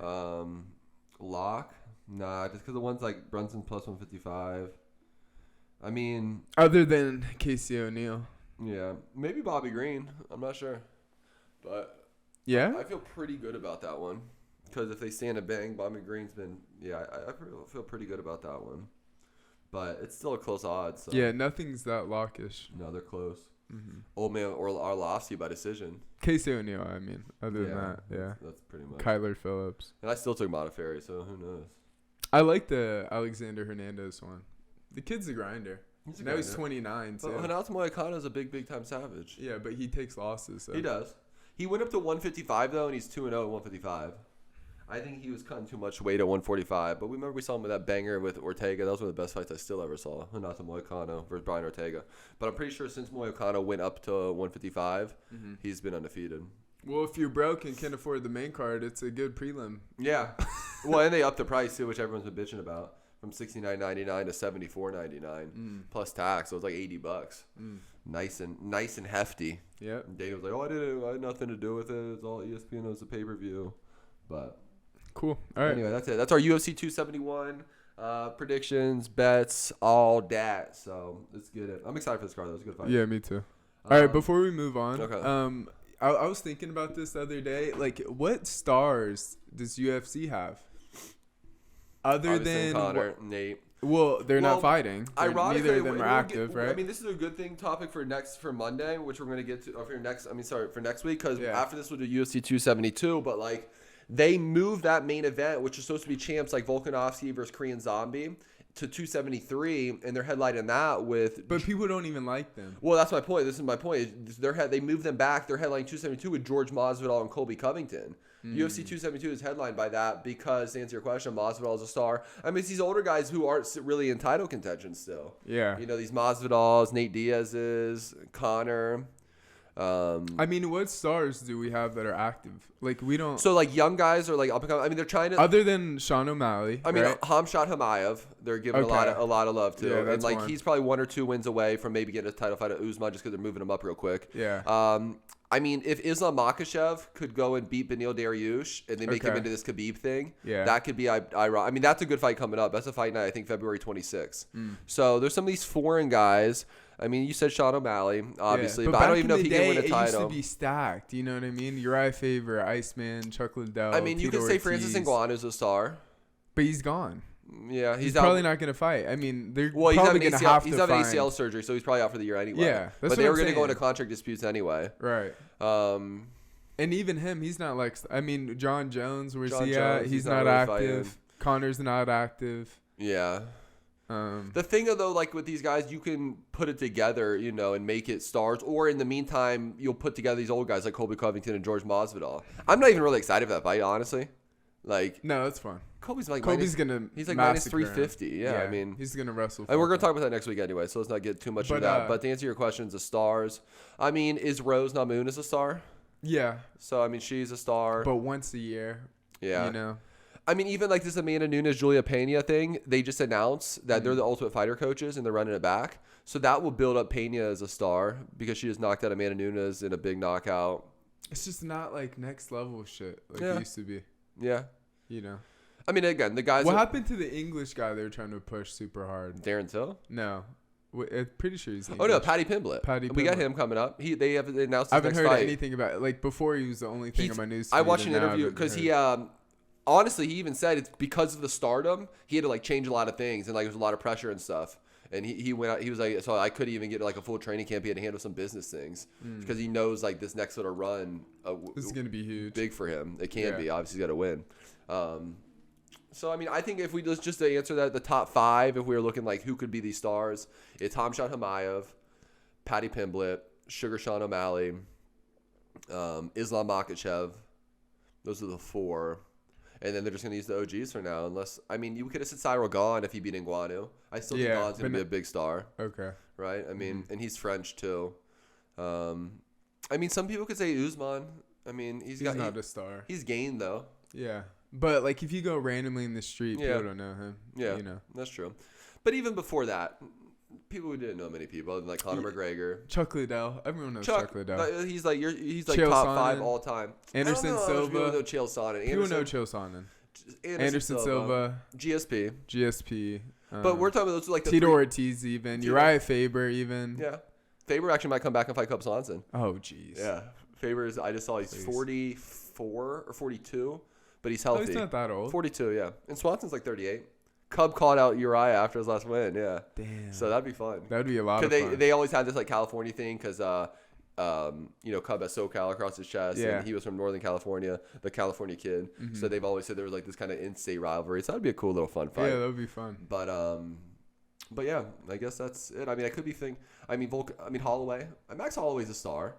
Lock? Nah, just because the one's like Brunson plus 155. I mean, other than Casey O'Neill. Yeah, maybe Bobby Green. I'm not sure, but yeah, I feel pretty good about that one. Because if they stand a bang, Bobby Green's been, I feel pretty good about that one. But it's still a close odds. So. Yeah, nothing's that lockish. No, they're close. Old man or Arlovsky by decision. Casey O'Neill, I mean. Other than that, yeah. That's pretty much. Kyler Phillips. And I still took Modafferi, so who knows? I like the Alexander Hernandez one. The kid's a grinder. He's 29, too. But Renato Moicano is a big-time savage. Yeah, but he takes losses. So. He does. He went up to 155, though, and he's 2-0 at 155. I think he was cutting too much weight at 145, but we saw him with that banger with Ortega. That was one of the best fights I still ever saw. Renato Moicano versus Brian Ortega. But I'm pretty sure since Moicano went up to 155, he's been undefeated. Well, if you're broke and can't afford the main card, it's a good prelim. Yeah. Well, and they upped the price, too, which everyone's been bitching about. From $69.99 to $74.99 plus tax. So it's like $80. Nice and hefty. Yeah. Dana was like, I had nothing to do with it. It's all ESPN. It was a pay-per-view. But cool. All right. Anyway, that's it. That's our UFC 271 predictions, bets, all that. So let's get it. I'm excited for this card. That was a good fight. Yeah, me too. All right, before we move on, okay. I was thinking about this the other day. Like, what stars does UFC have? Other than Connor, Nate. Well, they're not fighting. Ironically, neither of them are active, right? I mean, this is a good topic for Monday, which we're going to get to. Or for next week, because after this we'll do UFC 272. But like, they moved that main event, which is supposed to be champs like Volkanovski versus Korean Zombie, to 273, and they're headlining that with. But people don't even like them. Well, that's my point. This is my point. They moved them back. They're headlining 272 with George Masvidal and Colby Covington. UFC 272 is headlined by that because, to answer your question, Masvidal is a star. I mean, it's these older guys who aren't really in title contention still. Yeah. You know, these Masvidals, Nate Diaz's, Connor. I mean, what stars do we have that are active? Like, we don't. So, like, young guys are like up and coming. I mean, they're trying to. Other than Sean O'Malley. I mean, right? Hamzat Chimaev, they're giving a lot of love to. Yeah, and like, one. he's probably 1 or 2 wins away from maybe getting a title fight at Usman just because they're moving him up real quick. Yeah. I mean, if Islam Makhachev could go and beat Beneil Dariush and they make him into this Khabib thing, that could be ironic. I mean, that's a good fight coming up. That's a fight night, I think, February 26th. So there's some of these foreign guys. I mean, you said Sean O'Malley, obviously, but I back don't even know in if he the can day, win a title. It used to be stacked. You know what I mean? Uriah Faber, Iceman, Chuck Liddell. I mean, you Tito can say Ortiz. Francis Ngannou's a star. But he's gone. Yeah, he's probably not going to fight. I mean, they're well, probably going to have to He's having ACL surgery, so he's probably out for the year anyway. Yeah, but they were going to go into contract disputes anyway. Right. And even him, he's not like. I mean, John Jones, where's he at? He's not really active. Fighting. Connor's not active. Yeah. The thing though, like with these guys, you can put it together, you know, and make it stars. Or in the meantime, you'll put together these old guys like Colby Covington and George Masvidal. I'm not even really excited for that fight, honestly. Like, no, that's fun. Kobe's like gonna. He's like minus 350. Yeah, I mean, he's gonna wrestle. And we're gonna talk about that next week anyway, so let's not get too much into that. But to answer your questions, the stars. I mean, is Rose Namajunas a star? Yeah. So I mean, she's a star. But once a year. Yeah. You know. I mean, even like this Amanda Nunes, Julia Pena thing, they just announced that they're the Ultimate Fighter coaches and they're running it back. So that will build up Pena as a star because she just knocked out Amanda Nunes in a big knockout. It's just not like next level shit like it used to be. Yeah. You know. I mean, again, the guys. What happened to the English guy they were trying to push super hard? Darren Till? No. I'm pretty sure he's English. Oh, no, Paddy Pimblett. We got him coming up. They announced his next fight. I haven't heard anything about it. Like, before he was the only thing on my news feed. I watched an interview because he, honestly, he even said it's because of the stardom, he had to, like, change a lot of things. And, like, there was a lot of pressure and stuff. And he went out, he was like, so I couldn't even get, like, a full training camp. He had to handle some business things. Because he knows, like, this next sort of run. This is going to be huge. Big for him. It can be. Obviously, he's got to win. So, I mean, I think if we just to answer that, the top 5, if we were looking like who could be these stars, it's Hamzat Chimaev, Paddy Pimblett, Sugar Sean O'Malley, Islam Makhachev. Those are the 4. And then they're just going to use the OGs for now. Unless, I mean, you could have said Cyril Gane if he beat Ngannou. I still think Gane's going to be a big star. Okay. Right? I mean, and he's French too. I mean, some people could say Usman. I mean, he's not a star. He's gained, though. Yeah. But, like, if you go randomly in the street, people don't know him. Yeah, you know. That's true. But even before that, people who didn't know many people, other than, like, Conor McGregor. Chuck Liddell. Everyone knows Chuck Liddell. He's like Chael top Sonnen. 5 all time. Anderson Silva. People know Chael Sonnen. People know Chael Sonnen. Anderson Silva. GSP. But we're talking about those like the Tito Ortiz even. Uriah Faber even. Yeah. Faber actually might come back and fight Cub Swanson. Oh, jeez. Yeah. Faber I just saw he's 44 or 42. But he's healthy. Oh, he's not that old. 42, yeah. And Swanson's like 38. Cub called out Uriah after his last win, yeah. Damn. So that'd be fun. That'd be a lot of fun. They always had this like California thing because, you know, Cub has SoCal across his chest. Yeah. And he was from Northern California, the California kid. Mm-hmm. So they've always said there was like this kind of in-state rivalry. So that'd be a cool little fun fight. Yeah, that would be fun. But yeah, I guess that's it. I mean, I could be Holloway. Max Holloway's a star.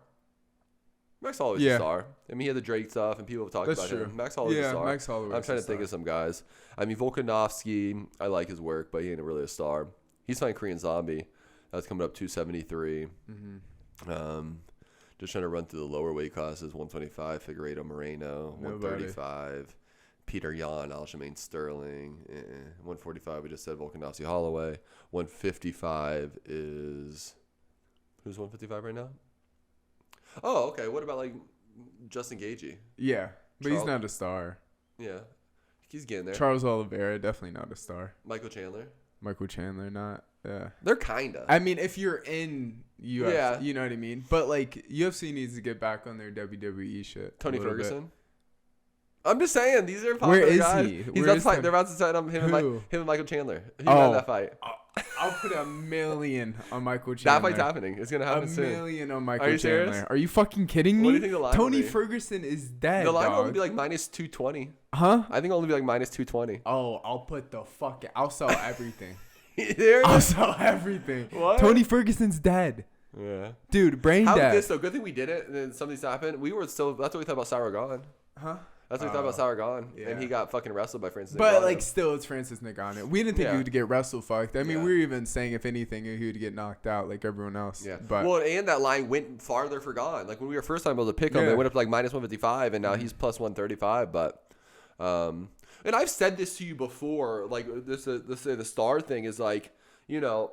Max Holloway's a star. I mean, he had the Drake stuff, and people have talked about him. Max Holloway's a star. Max Holloway's I'm trying to think of some guys. I mean, Volkanovski, I like his work, but he ain't really a star. He's fighting Korean Zombie. That's coming up 273. Mm-hmm. Just trying to run through the lower weight classes. 125, Figueiredo Moreno. 135, Peter Yan, Aljamain Sterling. 145, we just said Volkanovski Holloway. 155 is... Who's 155 right now? Oh, okay. What about, like, Justin Gaethje? Yeah, but he's not a star. Yeah. He's getting there. Charles Oliveira, definitely not a star. Michael Chandler, not. Yeah. They're kind of. I mean, if you're in UFC, you know what I mean? But, like, UFC needs to get back on their WWE shit. Tony Ferguson? I'm just saying, these are popular guys. Where is he? They're about to set up him and Michael Chandler. He won that fight. I'll put $1 million on Michael Chandler. That fight's happening. It's gonna happen soon. $1 million on Michael Chandler. Serious? Are you fucking kidding me? What do you think the line Tony will be? Ferguson is dead. The line will only be like minus 220. Huh? I think it'll only be like minus 220. Oh, I'll put the fuck. I'll sell everything. I'll sell everything. What? Tony Ferguson's dead. Yeah. Dude, brain dead. How this though? Good thing we did it, and then something's happened. We were still. That's what we thought about Cyril Gane. Huh? That's what we thought about Cyril Gane, and he got fucking wrestled by Francis Ngannou. But like, still, it's Francis Ngannou. We didn't think he would get wrestled fucked. I mean, we were even saying if anything, he would get knocked out like everyone else. Yeah. But and that line went farther for Gane. Like when we were first time able to pick him, it went up to like minus 155, and now he's plus 135. But, and I've said this to you before. Like this the star thing is like, you know,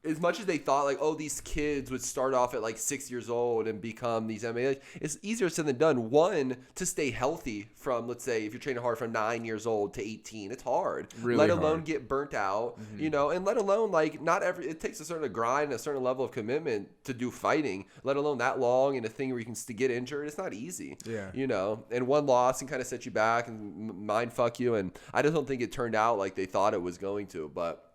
as much as they thought like, oh, these kids would start off at like 6 years old and become these MMA, it's easier said than done. One, to stay healthy from, let's say, if you're training hard from 9 years old to 18, it's hard. Really let alone hard. get burnt out, you know, and let alone like it takes a certain grind, a certain level of commitment to do fighting, let alone that long and a thing where you can get injured. It's not easy, you know, and one loss can kind of set you back and mind fuck you. And I just don't think it turned out like they thought it was going to, but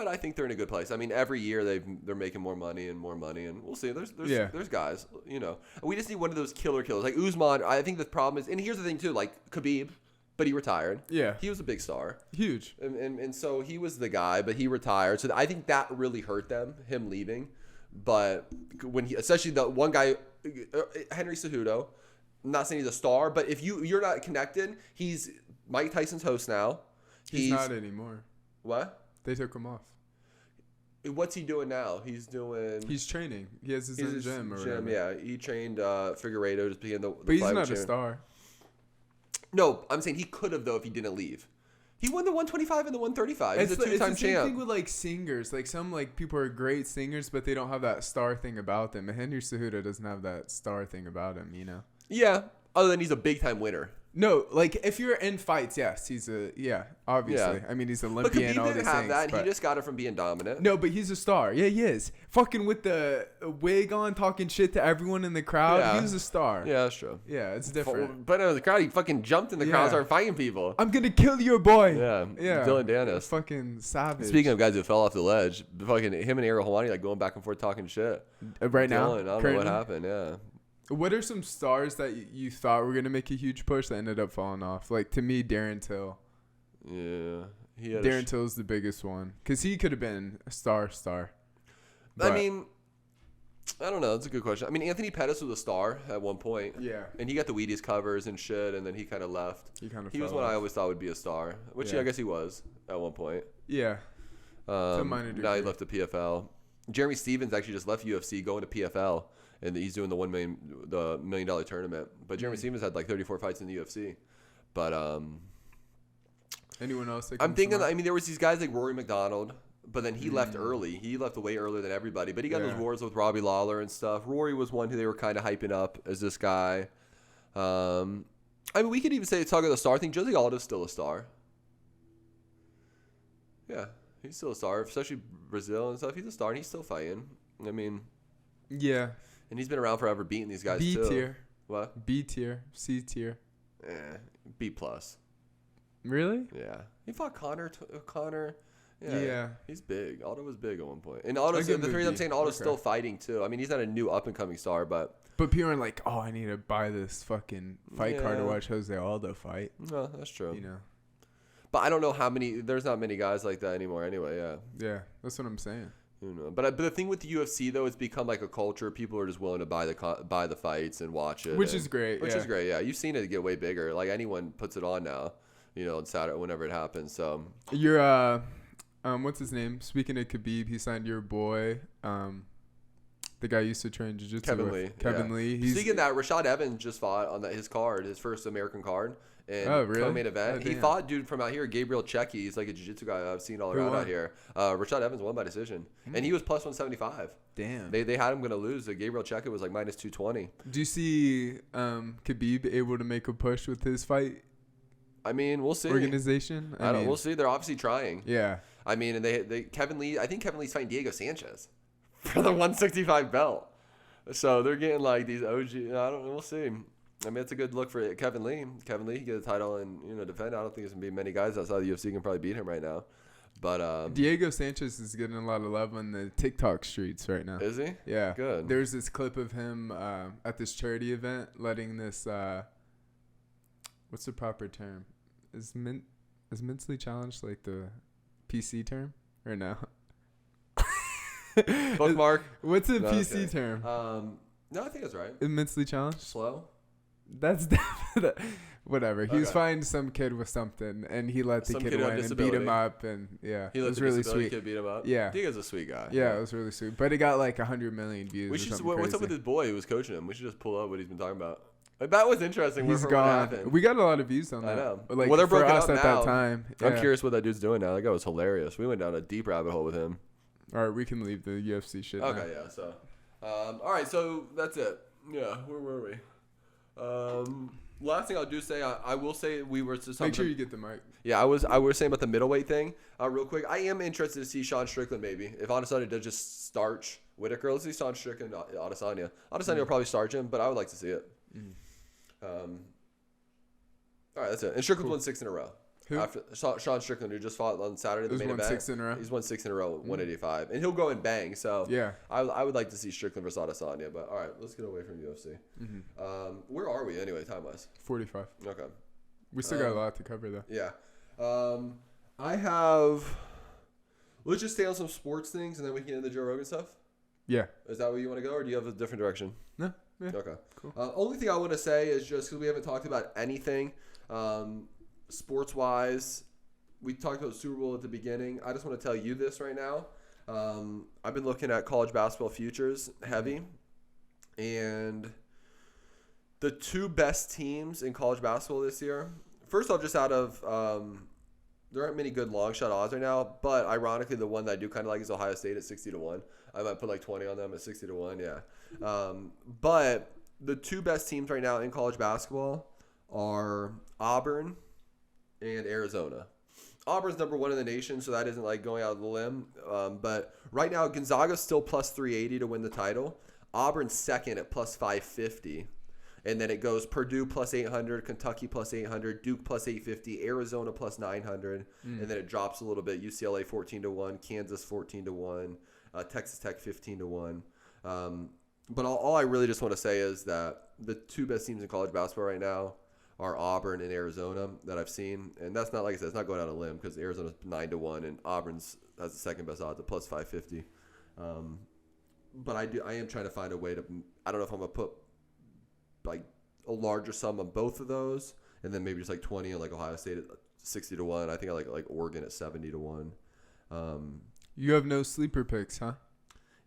I think they're in a good place. I mean, every year they're making more money, and we'll see. There's guys, you know. We just need one of those killers. Like Usman, I think the problem is, and here's the thing too, like Khabib, but he retired. Yeah. He was a big star. Huge. And so he was the guy, but he retired. So I think that really hurt them, him leaving. But when especially the one guy, Henry Cejudo, I'm not saying he's a star, but if you're not connected, he's Mike Tyson's host now. He's not anymore. What? They took him off. What's he doing now? He's training. He has his own gym or whatever. Yeah, he trained Figueiredo to be in the But he's not a star. No, I'm saying he could have though if he didn't leave. He won the 125 and the 135. He's a two-time champ. It's the same thing with like singers. Like some like people are great singers, but they don't have that star thing about them. And Henry Cejudo doesn't have that star thing about him, you know. Yeah, other than he's a big-time winner. No, like if you're in fights, yes, he's obviously. Yeah. I mean, he's Olympian. But Khabib didn't have that. But he just got it from being dominant. No, but he's a star. Yeah, he is. Fucking with the wig on, talking shit to everyone in the crowd. Yeah. He was a star. Yeah, that's true. Yeah, it's different. But in the crowd, he fucking jumped in the crowd and started fighting people. I'm gonna kill your boy. Yeah. Dylan Dennis. Fucking savage. Speaking of guys who fell off the ledge, fucking him and Ariel Helwani like going back and forth talking shit. Right now, Dylan, I don't know what happened. Yeah. What are some stars that you thought were gonna make a huge push that ended up falling off? Like to me, Darren Till. Yeah, Darren Till's the biggest one because he could have been a star. I mean, I don't know. That's a good question. I mean, Anthony Pettis was a star at one point. Yeah. And he got the Wheaties covers and shit, and then he kind of left. He was one I always thought would be a star, which I guess he was at one point. Yeah. To a minor degree. Now he left the PFL. Jeremy Stevens actually just left UFC, going to PFL. And he's doing the $1 million tournament. But Jeremy Stevens had like 34 fights in the UFC. But anyone else? I'm thinking. I mean, there was these guys like Rory McDonald, but then he left early. He left way earlier than everybody. But he got those wars with Robbie Lawler and stuff. Rory was one who they were kind of hyping up as this guy. I mean, we could even say talk about the star thing. Jose Aldo's still a star. Yeah, he's still a star, especially Brazil and stuff. He's a star, and he's still fighting. I mean, yeah. And he's been around forever beating these guys too. B tier. What? B tier. C tier. B plus. Really? Yeah. He fought Connor. Yeah. He's big. Aldo was big at one point. And Aldo's the three I'm saying Aldo's still fighting too. I mean, he's not a new up and coming star, but people are like, oh, I need to buy this fucking fight card to watch Jose Aldo fight. No, that's true. You know. But I don't know how many. There's not many guys like that anymore. Anyway, yeah. Yeah, that's what I'm saying. You know, but the thing with the UFC though, it's become like a culture. People are just willing to buy the fights and watch it, which is great. Which is great. Yeah, you've seen it get way bigger. Like anyone puts it on now, you know, on Saturday whenever it happens. So you're what's his name? Speaking of Khabib, he signed your boy, the guy used to train jiu-jitsu with. Kevin Lee. Speaking of that, Rashad Evans just fought on his card, his first American card. And co-main event. He fought dude from out here, Gabriel Checki. He's like a jiu-jitsu guy I've seen all around out here. Rashad Evans won by decision. And he was plus 175. Damn. They had him going to lose. Gabriel Checki was like minus 220. Do you see Khabib able to make a push with his fight? I mean, we'll see. Organization? We'll see. They're obviously trying. Yeah. I mean, and they Kevin Lee, I think Kevin Lee's fighting Diego Sanchez for the 165 belt. So they're getting like these OG. I don't know. We'll see. I mean, it's a good look for Kevin Lee. Kevin Lee can get a title and defend. I don't think there's gonna be many guys outside the UFC who can probably beat him right now. But Diego Sanchez is getting a lot of love on the TikTok streets right now. Is he? Yeah. Good. There's this clip of him at this charity event letting this what's the proper term? Is mentally challenged like the PC term or no? Bookmark. What's the PC term? No, I think that's right. Immensely challenged. Slow. That's whatever. He was fighting some kid with something, and he let the kid win and beat him up, and he let the really sweet kid beat him up. Yeah, Diego's a sweet guy. Yeah, it was really sweet, but it got like 100 million views. What's up with his boy who was coaching him? We should just pull up what he's been talking about. Like, that was interesting. He's gone. We got a lot of views on that. I know. Like, well, they're for broken us up at now. that time. I'm curious what that dude's doing now. That guy was hilarious. We went down a deep rabbit hole with him. All right, we can leave the UFC shit. Okay, now. yeah. So, all right. So that's it. Yeah. Where were we? Last thing I'll do say, I will say we were to Make sure you get the mic. Yeah, I was saying about the middleweight thing. Real quick, I am interested to see Sean Strickland maybe if Adesanya does just starch Whitaker. Let's see Sean Strickland, Adesanya. Adesanya will probably starch him, but I would like to see it. All right, that's it. And Strickland won 6 in a row. Who? After Sean Strickland, who just fought on Saturday, the main event. 6 in a row. He's won 6 in a row, 185, and he'll go and bang. So yeah, I would like to see Strickland versus Adesanya. But all right, let's get away from UFC. Where are we anyway, time wise? 45. Okay. We still got a lot to cover though. Yeah. I have. Let's just stay on some sports things, and then we can get into Joe Rogan stuff. Yeah. Is that where you want to go, or do you have a different direction? No. Yeah. Okay. Cool. Only thing I want to say is just because we haven't talked about anything sports wise. We talked about Super Bowl at the beginning. I just want to tell you this right now. I've been looking at college basketball futures heavy, and the 2 best teams in college basketball this year. First off, just out of there aren't many good long shot odds right now, but ironically, the one that I do kind of like is Ohio State at 60-1. I might put like 20 on them at 60-1. Yeah, but the 2 best teams right now in college basketball are Auburn and Arizona. Auburn's number 1 in the nation, so that isn't like going out of the limb. But right now, Gonzaga's still plus 380 to win the title. Auburn's second at plus 550. And then it goes Purdue plus 800, Kentucky plus 800, Duke plus 850, Arizona plus 900. And then it drops a little bit. UCLA 14-1, Kansas 14-1, Texas Tech 15-1. But all I really just want to say is that the 2 best teams in college basketball right now are Auburn and Arizona that I've seen. And that's not, like I said, it's not going out on a limb because Arizona's 9-1 and Auburn's has the second best odds at plus 550. But I am trying to find a way to, I don't know if I'm going to put like a larger sum on both of those and then maybe just like 20 on like Ohio State at 60-1. I think I like Oregon at 70-1. You have no sleeper picks, huh?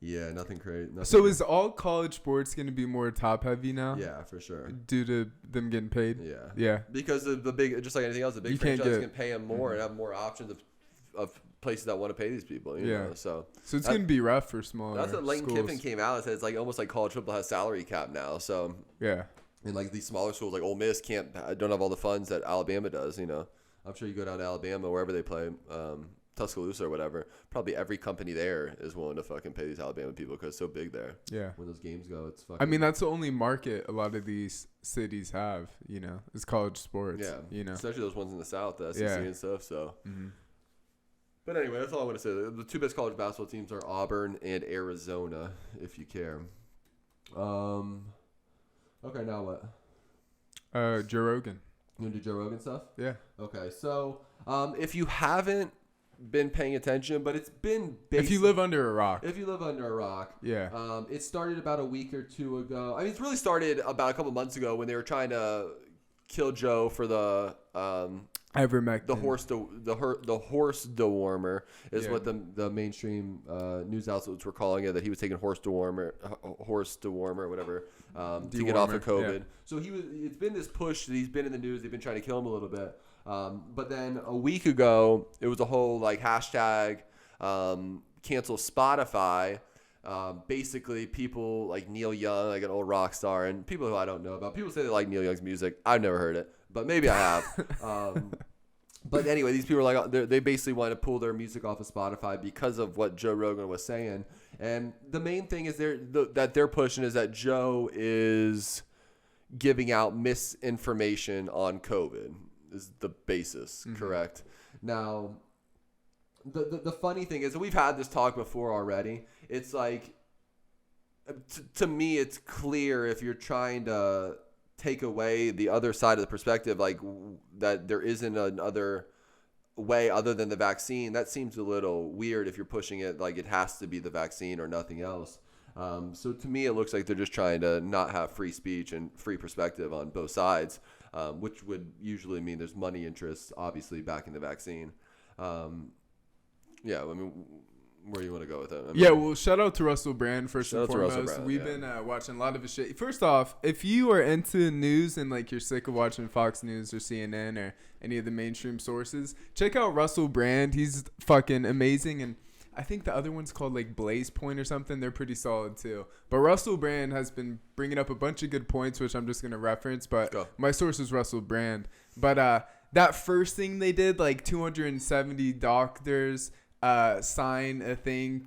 Yeah, nothing crazy. So is all college sports going to be more top heavy now? Yeah, for sure. Due to them getting paid? Yeah. Because the big, just like anything else, the big franchise can pay them more and have more options of places that want to pay these people. You know? So it's going to be rough for smaller That's what Lane schools. Kiffin came out and said. It's like almost like college football has salary cap now. So yeah. And like these smaller schools like Ole Miss don't have all the funds that Alabama does. You know, I'm sure you go down to Alabama, wherever they play, Tuscaloosa or whatever. Probably every company there is willing to fucking pay these Alabama people because it's so big there. Yeah. When those games go, it's fucking. I mean, that's the only market a lot of these cities have. You know, is college sports. Yeah. You know, especially those ones in the South, the SEC and stuff. So. But anyway, that's all I want to say. The 2 best college basketball teams are Auburn and Arizona, if you care. Okay, now what? Joe Rogan. You want to do Joe Rogan stuff? Yeah. Okay, so if you haven't been paying attention, but it's been if you live under a rock. Yeah. It started about a week or 2 ago. I mean, it's really started about a couple months ago when they were trying to kill Joe for the ivermectin. The horse dewormer is what the mainstream news outlets were calling it, that he was taking horse dewormer, whatever, to get off of COVID. Yeah. So it's been this push that he's been in the news. They've been trying to kill him a little bit. But then a week ago, it was a whole like hashtag cancel Spotify. Basically people like Neil Young, like an old rock star, and people who I don't know about. People say they like Neil Young's music. I've never heard it, but maybe I have. But anyway, these people are like, they basically want to pull their music off of Spotify because of what Joe Rogan was saying. And the main thing is that they're pushing is that Joe is giving out misinformation on COVID is the basis, correct? Now, the funny thing is, we've had this talk before already. It's like, to me, it's clear if you're trying to take away the other side of the perspective, like that there isn't another way other than the vaccine. That seems a little weird if you're pushing it like it has to be the vaccine or nothing else. So to me, it looks like they're just trying to not have free speech and free perspective on both sides, which would usually mean there's money interests, obviously, backing the vaccine. Yeah, I mean, where do you want to go with it? I mean, well, shout out to Russell Brand first and foremost. We've been watching a lot of his shit. First off, if you are into news and like you're sick of watching Fox News or CNN or any of the mainstream sources, check out Russell Brand. He's fucking amazing. And I think the other one's called like Blaze Point or something. They're pretty solid too. But Russell Brand has been bringing up a bunch of good points, which I'm just gonna reference. But my source is Russell Brand. But that first thing they did, like 270 doctors sign a thing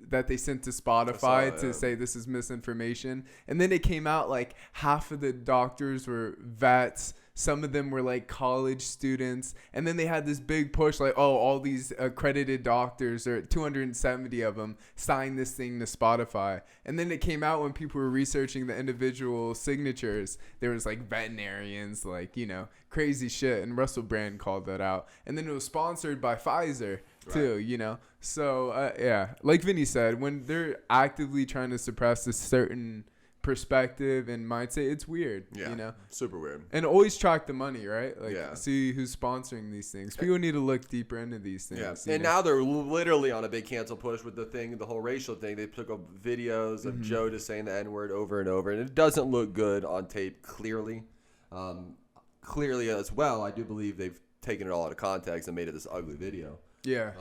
that they sent to Spotify to say this is misinformation. And then it came out like half of the doctors were vets. Some of them were like college students. And then they had this big push like, oh, all these accredited doctors, or 270 of them, signed this thing to Spotify. And then it came out when people were researching the individual signatures. There was like veterinarians, like, you know, crazy shit. And Russell Brand called that out. And then it was sponsored by Pfizer too, you know. So, yeah, like Vinny said, when they're actively trying to suppress a certain perspective and mindset, it's weird, you know, super weird. And always track the money, right? Like, see who's sponsoring these things. People need to look deeper into these things. And now they're literally on a big cancel push with the whole racial thing. They took up videos of Joe just saying the N-word over and over, and it doesn't look good on tape, clearly. Clearly as well, I do believe they've taken it all out of context and made it this ugly video. Yeah.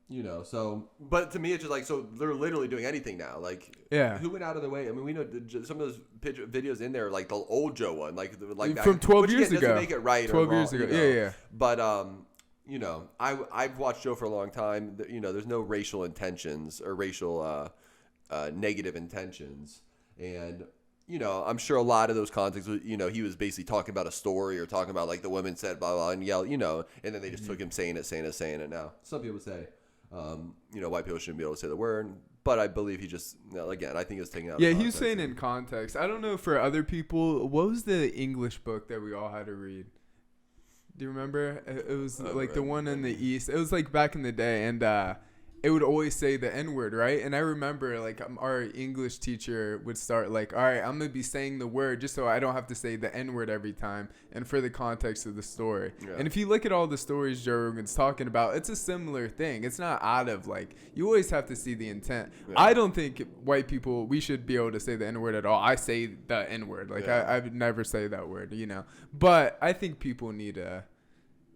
You know, so, but to me, it's just like, so they're literally doing anything now. Like, who went out of their way? I mean, we know some of those videos in there, like the old Joe one, like from 12 years ago. Doesn't make it right 12 or wrong, years ago. You know? Yeah. But, you know, I've watched Joe for a long time. You know, there's no racial intentions or racial negative intentions. And, you know, I'm sure a lot of those contexts, you know, he was basically talking about a story or talking about like the woman said blah, blah, and yell, you know, and then they just took him saying it now. Some people say, you know, white people shouldn't be able to say the word, but I believe he just, you know, again, I think it's taking out. Yeah, he was saying in context. I don't know for other people, what was the English book that we all had to read? Do you remember? It was like the one in the East. It was like back in the day, and it would always say the N-word, right? And I remember, like, our English teacher would start, like, all right, I'm going to be saying the word just so I don't have to say the N-word every time, and for the context of the story. Yeah. And if you look at all the stories Joe Rogan's talking about, it's a similar thing. It's not out of, like, you always have to see the intent. Yeah. I don't think white people, we should be able to say the N-word at all. I say the N-word. Like, I would never say that word, you know. But I think people need to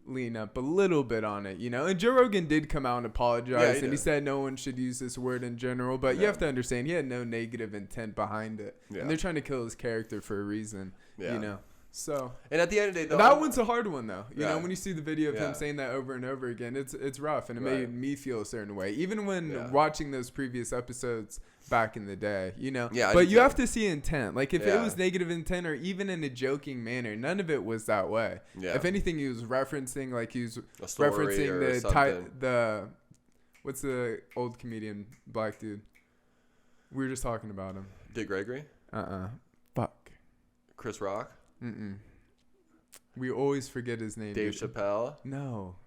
lean up a little bit on it, you know. And Joe Rogan did come out and apologize, and he said no one should use this word in general, but you have to understand he had no negative intent behind it, and they're trying to kill his character for a reason, you know. So, and at the end of the day, though, that one's a hard one though, you know. When you see the video of him saying that over and over again, it's rough, and it made me feel a certain way, even when watching those previous episodes back in the day, you know. But you have to see intent. Like, if it was negative intent or even in a joking manner, none of it was that way. If anything, he was referencing, like, he was referencing the what's the old comedian black dude? We were just talking about him. Dick Gregory? Fuck. Chris Rock? We always forget his name. Dave Chappelle? No.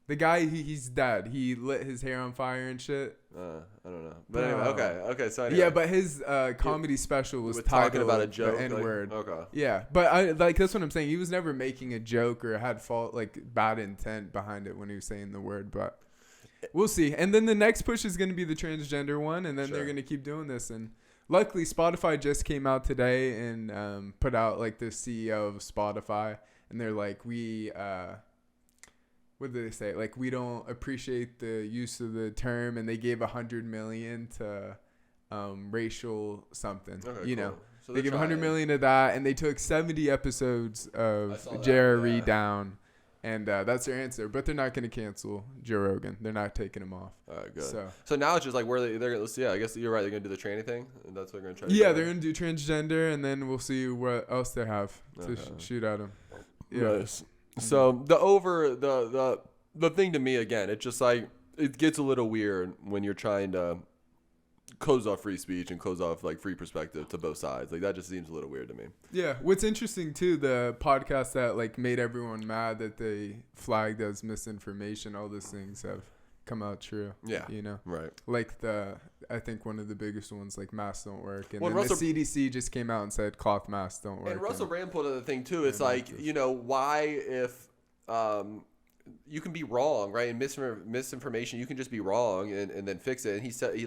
The guy, he's dead. He lit his hair on fire and shit. I don't know. But anyway, okay. So anyway. Yeah, but his comedy special was talking about a joke, the N-word. Like, okay. Yeah, but that's what I'm saying. He was never making a joke or had bad intent behind it when he was saying the word. But we'll see. And then the next push is going to be the transgender one, and then they're going to keep doing this. And luckily, Spotify just came out today and put out like the CEO of Spotify, and they're like, what did they say? Like, we don't appreciate the use of the term, and they gave $100 million to racial something. Okay, you know, so they gave $100 million to that, and they took 70 episodes of Jerry down, and that's their answer. But they're not going to cancel Joe Rogan. They're not taking him off. All right, good. So now it's just like where they're I guess you're right. They're going to do the tranny thing, and that's what they're going to try. Yeah, they're going to do transgender, and then we'll see what else they have to shoot at them. Yeah. Nice. So the thing to me, again, it's just like, it gets a little weird when you're trying to close off free speech and close off like free perspective to both sides. Like, that just seems a little weird to me. Yeah. What's interesting too, the podcast that like made everyone mad that they flagged as misinformation, all those things have come out true. Yeah. You know? Right. Like I think one of the biggest ones, like, masks don't work. And then the CDC just came out and said cloth masks don't work. And Russell Brand put another thing too. It's like, you know, why if you can be wrong, right? And misinformation, you can just be wrong and then fix it. And he said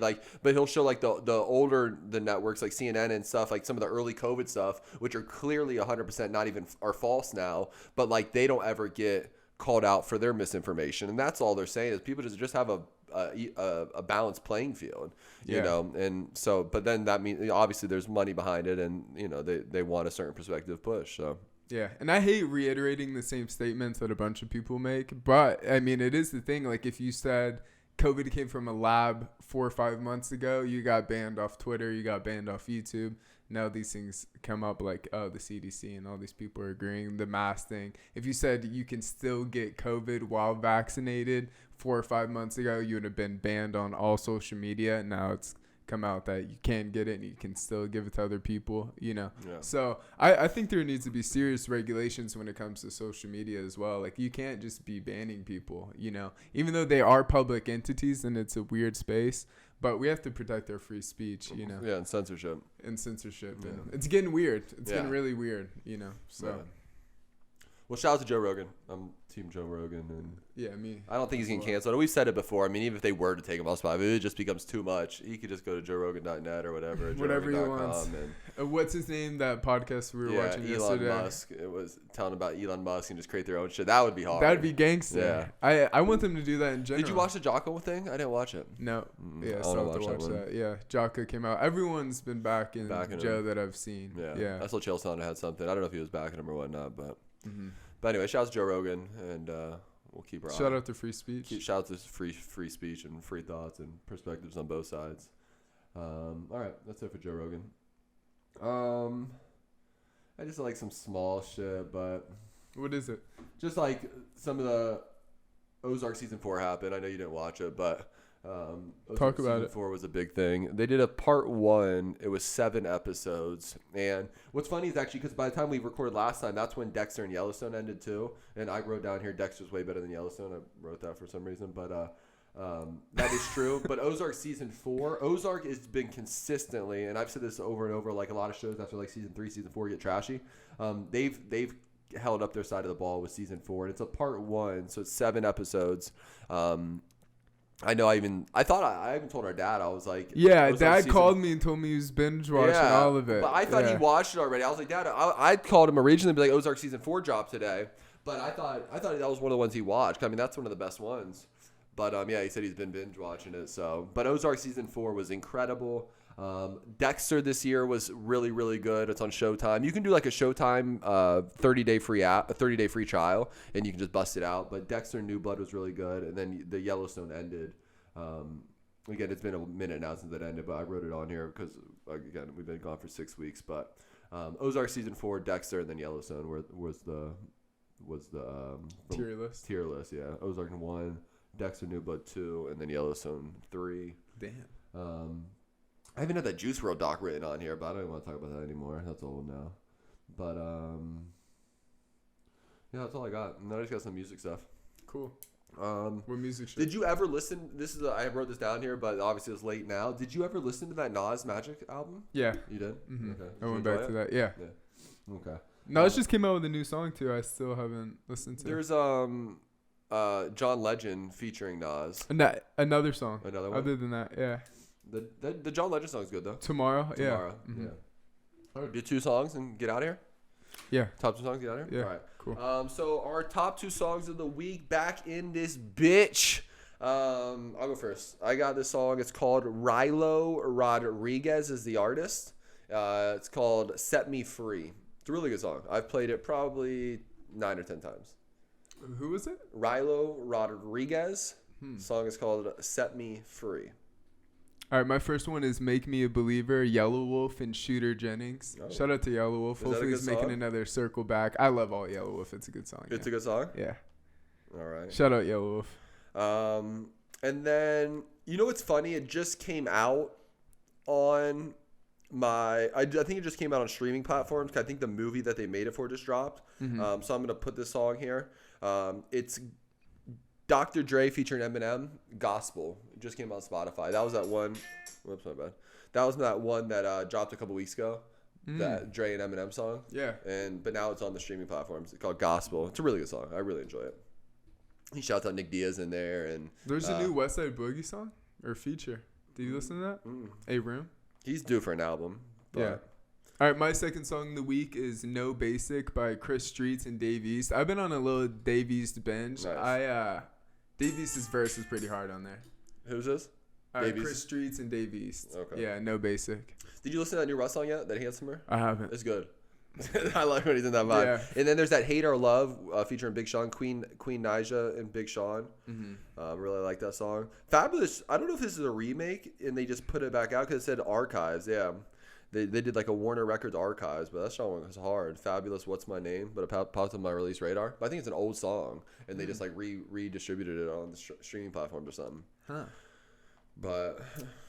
but he'll show like the networks like CNN and stuff, like some of the early COVID stuff, which are clearly 100% not even are false now, but like they don't ever get called out for their misinformation. And that's all they're saying is people just have a a balanced playing field, you know, and so, but then that means obviously there's money behind it, and you know they want a certain perspective push. So yeah, and I hate reiterating the same statements that a bunch of people make, but I mean it is the thing. Like if you said COVID came from a lab 4 or 5 months ago, you got banned off Twitter, you got banned off YouTube. Now these things come up like, oh, the CDC and all these people are agreeing. The mask thing. If you said you can still get COVID while vaccinated 4 or 5 months ago, you would have been banned on all social media. Now it's come out that you can get it and you can still give it to other people, you know. Yeah. So I think there needs to be serious regulations when it comes to social media as well. Like you can't just be banning people, you know, even though they are public entities and it's a weird space. But we have to protect our free speech, you know. Yeah, and censorship. And it's getting weird. It's getting really weird, you know. So. Yeah. Well, shout out to Joe Rogan. I'm Team Joe Rogan, and me. I don't think he's getting canceled. We've said it before. I mean, even if they were to take him off Spotify, if it just becomes too much, he could just go to JoeRogan.net or whatever. Whatever he wants. What's his name? That podcast we were watching yesterday. Elon Musk. It was telling about Elon Musk and just create their own shit. That would be hard. That'd be gangster. Yeah. I want them to do that in general. Did you watch the Jocko thing? I didn't watch it. No. Yeah, I still have to watch that. Yeah, Jocko came out. Everyone's been backing Joe that I've seen. Yeah. I saw Chael Sonnen had something. I don't know if he was backing him or whatnot, but. Mm-hmm. But anyway, shout out to Joe Rogan, and we'll keep our shout out to free speech. Shout out to free speech and free thoughts and perspectives on both sides. All right, that's it for Joe Rogan. I just like some small shit, but what is it? Just like some of the Ozark season 4 happened. I know you didn't watch it, but talk about it. 4 was a big thing. They did a part 1. It was 7 episodes. And what's funny is actually because by the time we recorded last time, that's when Dexter and Yellowstone ended too. And I wrote down here Dexter's way better than Yellowstone. I wrote that for some reason, but that is true. But Ozark season 4, Ozark has been consistently, and I've said this over and over, like a lot of shows after like season 3, season 4 get trashy. They've held up their side of the ball with season 4, and it's a part 1, so it's 7 episodes. I know. I even told our dad. I was like, yeah, Dad called me and told me he was binge watching all of it. But I thought he watched it already. I was like, Dad, I called him originally and be like, Ozark season 4 dropped today. But I thought that was one of the ones he watched. I mean, that's one of the best ones. But yeah, he said he's been binge watching it. So, but Ozark season 4 was incredible. Dexter this year was really, really good. It's on Showtime. You can do like a Showtime 30-day free trial, and you can just bust it out. But Dexter New Blood was really good, and then the Yellowstone ended. Again, it's been a minute now since it ended, but I wrote it on here because again we've been gone for 6 weeks. But Ozark season 4, Dexter, and then Yellowstone was the tier list. Tier list, yeah. Ozark 1, Dexter New Blood 2, and then Yellowstone 3. Damn. I even had that Juice WRLD doc written on here, but I don't even want to talk about that anymore. That's old now. But, yeah, that's all I got. And then I just got some music stuff. Cool. What music shit? Did you ever listen? I wrote this down here, but obviously it's late now. Did you ever listen to that Nas Magic album? Yeah. You did? Mm-hmm. Okay. I went back to that. Yeah. Okay. Nas just came out with a new song, too. I still haven't listened to. There's, John Legend featuring Nas. Another song. Another one? Other than that, yeah. The John Legend song is good though. Tomorrow. Yeah. Mm-hmm. All right, do 2 songs and get out of here. Yeah. Top 2 songs, get out of here. Yeah. All right. Cool. So our top 2 songs of the week back in this bitch. I'll go first. I got this song. It's called Rilo Rodriguez is the artist. It's called Set Me Free. It's a really good song. I've played it probably 9 or 10 times. Who is it? Rilo Rodriguez. Song is called Set Me Free. All right, my first one is Make Me a Believer, Yellow Wolf and Shooter Jennings. Oh. Shout out to Yellow Wolf. Hopefully he's making another circle back. I love all Yellow Wolf. It's a good song. It's a good song? Yeah. All right. Shout out Yellow Wolf. And then, you know what's funny? It just came out on I think it just came out on streaming platforms. I think the movie that they made it for just dropped. Mm-hmm. So I'm going to put this song here. It's Dr. Dre featuring Eminem, Gospel. It just came out on Spotify. That was that one. Whoops, my bad. That was that one that dropped a couple weeks ago. That Dre and Eminem song. Yeah. But now it's on the streaming platforms. It's called Gospel. It's a really good song. I really enjoy it. He shouts out Nick Diaz in there, and there's a new West Side Boogie song or feature. Did you listen to that? A Room. He's due for an album. Yeah. All right, my second song of the week is No Basic by Chris Streets and Dave East. I've been on a little Dave East binge. Nice. Dave East's verse is pretty hard on there. Who's this? Dave Chris East? Streets and Dave East. Okay. Yeah, no basic. Did you listen to that new Russ song yet? That Handsomer? I haven't. It's good. I like when he's in that vibe. Yeah. And then there's that Hate or Love featuring Big Sean, Queen Naija and Big Sean. Really like that song. Fabulous. I don't know if this is a remake and they just put it back out because it said Archives. Yeah. They did like a Warner Records Archives, but that song was hard. Fabulous. What's My Name? But it popped on my release radar. But I think it's an old song and they just like redistributed it on the streaming platform or something. Huh. But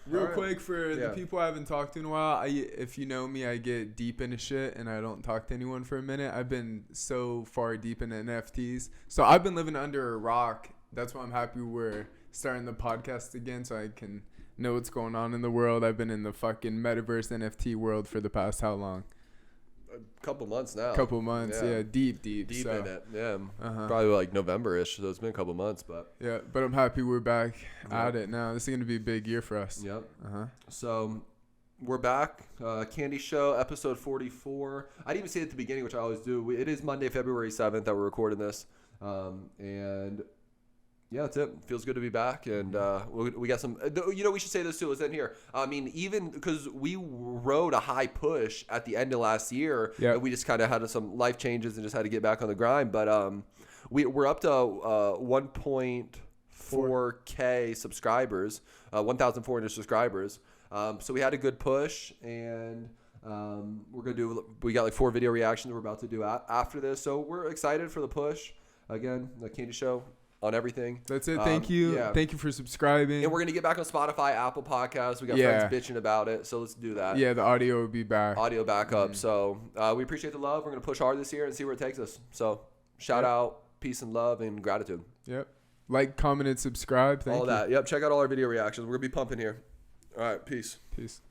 real quick for the people I haven't talked to in a while, if you know me, I get deep into shit and I don't talk to anyone for a minute. I've been so far deep into NFTs, so I've been living under a rock. That's why I'm happy we're starting the podcast again, so I can know what's going on in the world. I've been in the fucking metaverse NFT world for the past how long? A couple months now. Yeah, deep so, in it. Yeah, uh-huh. Probably like November-ish. So it's been a couple months, but yeah. But I'm happy we're back at it now. This is gonna be a big year for us. Yep. So we're back. KandiShow episode 44. I didn't even say it at the beginning, which I always do. It is Monday, February 7th that we're recording this, and. Yeah, that's it. Feels good to be back, and we got some. We should say this too. It's in here. I mean, even because we rode a high push at the end of last year, and we just kind of had some life changes and just had to get back on the grind. But we're up to 1.4K subscribers, 1,400 subscribers. So we had a good push, and we're gonna do. We got like 4 video reactions we're about to do after this, so we're excited for the push. Again, the KandiShow. On everything. That's it. Thank you. Yeah. Thank you for subscribing. And we're going to get back on Spotify, Apple Podcasts. We got friends bitching about it. So let's do that. Yeah, the audio will be back. Audio back up. So we appreciate the love. We're going to push hard this year and see where it takes us. So shout out, peace and love and gratitude. Yep. Like, comment, and subscribe. Thank you. All that. Yep. Check out all our video reactions. We're going to be pumping here. All right. Peace. Peace.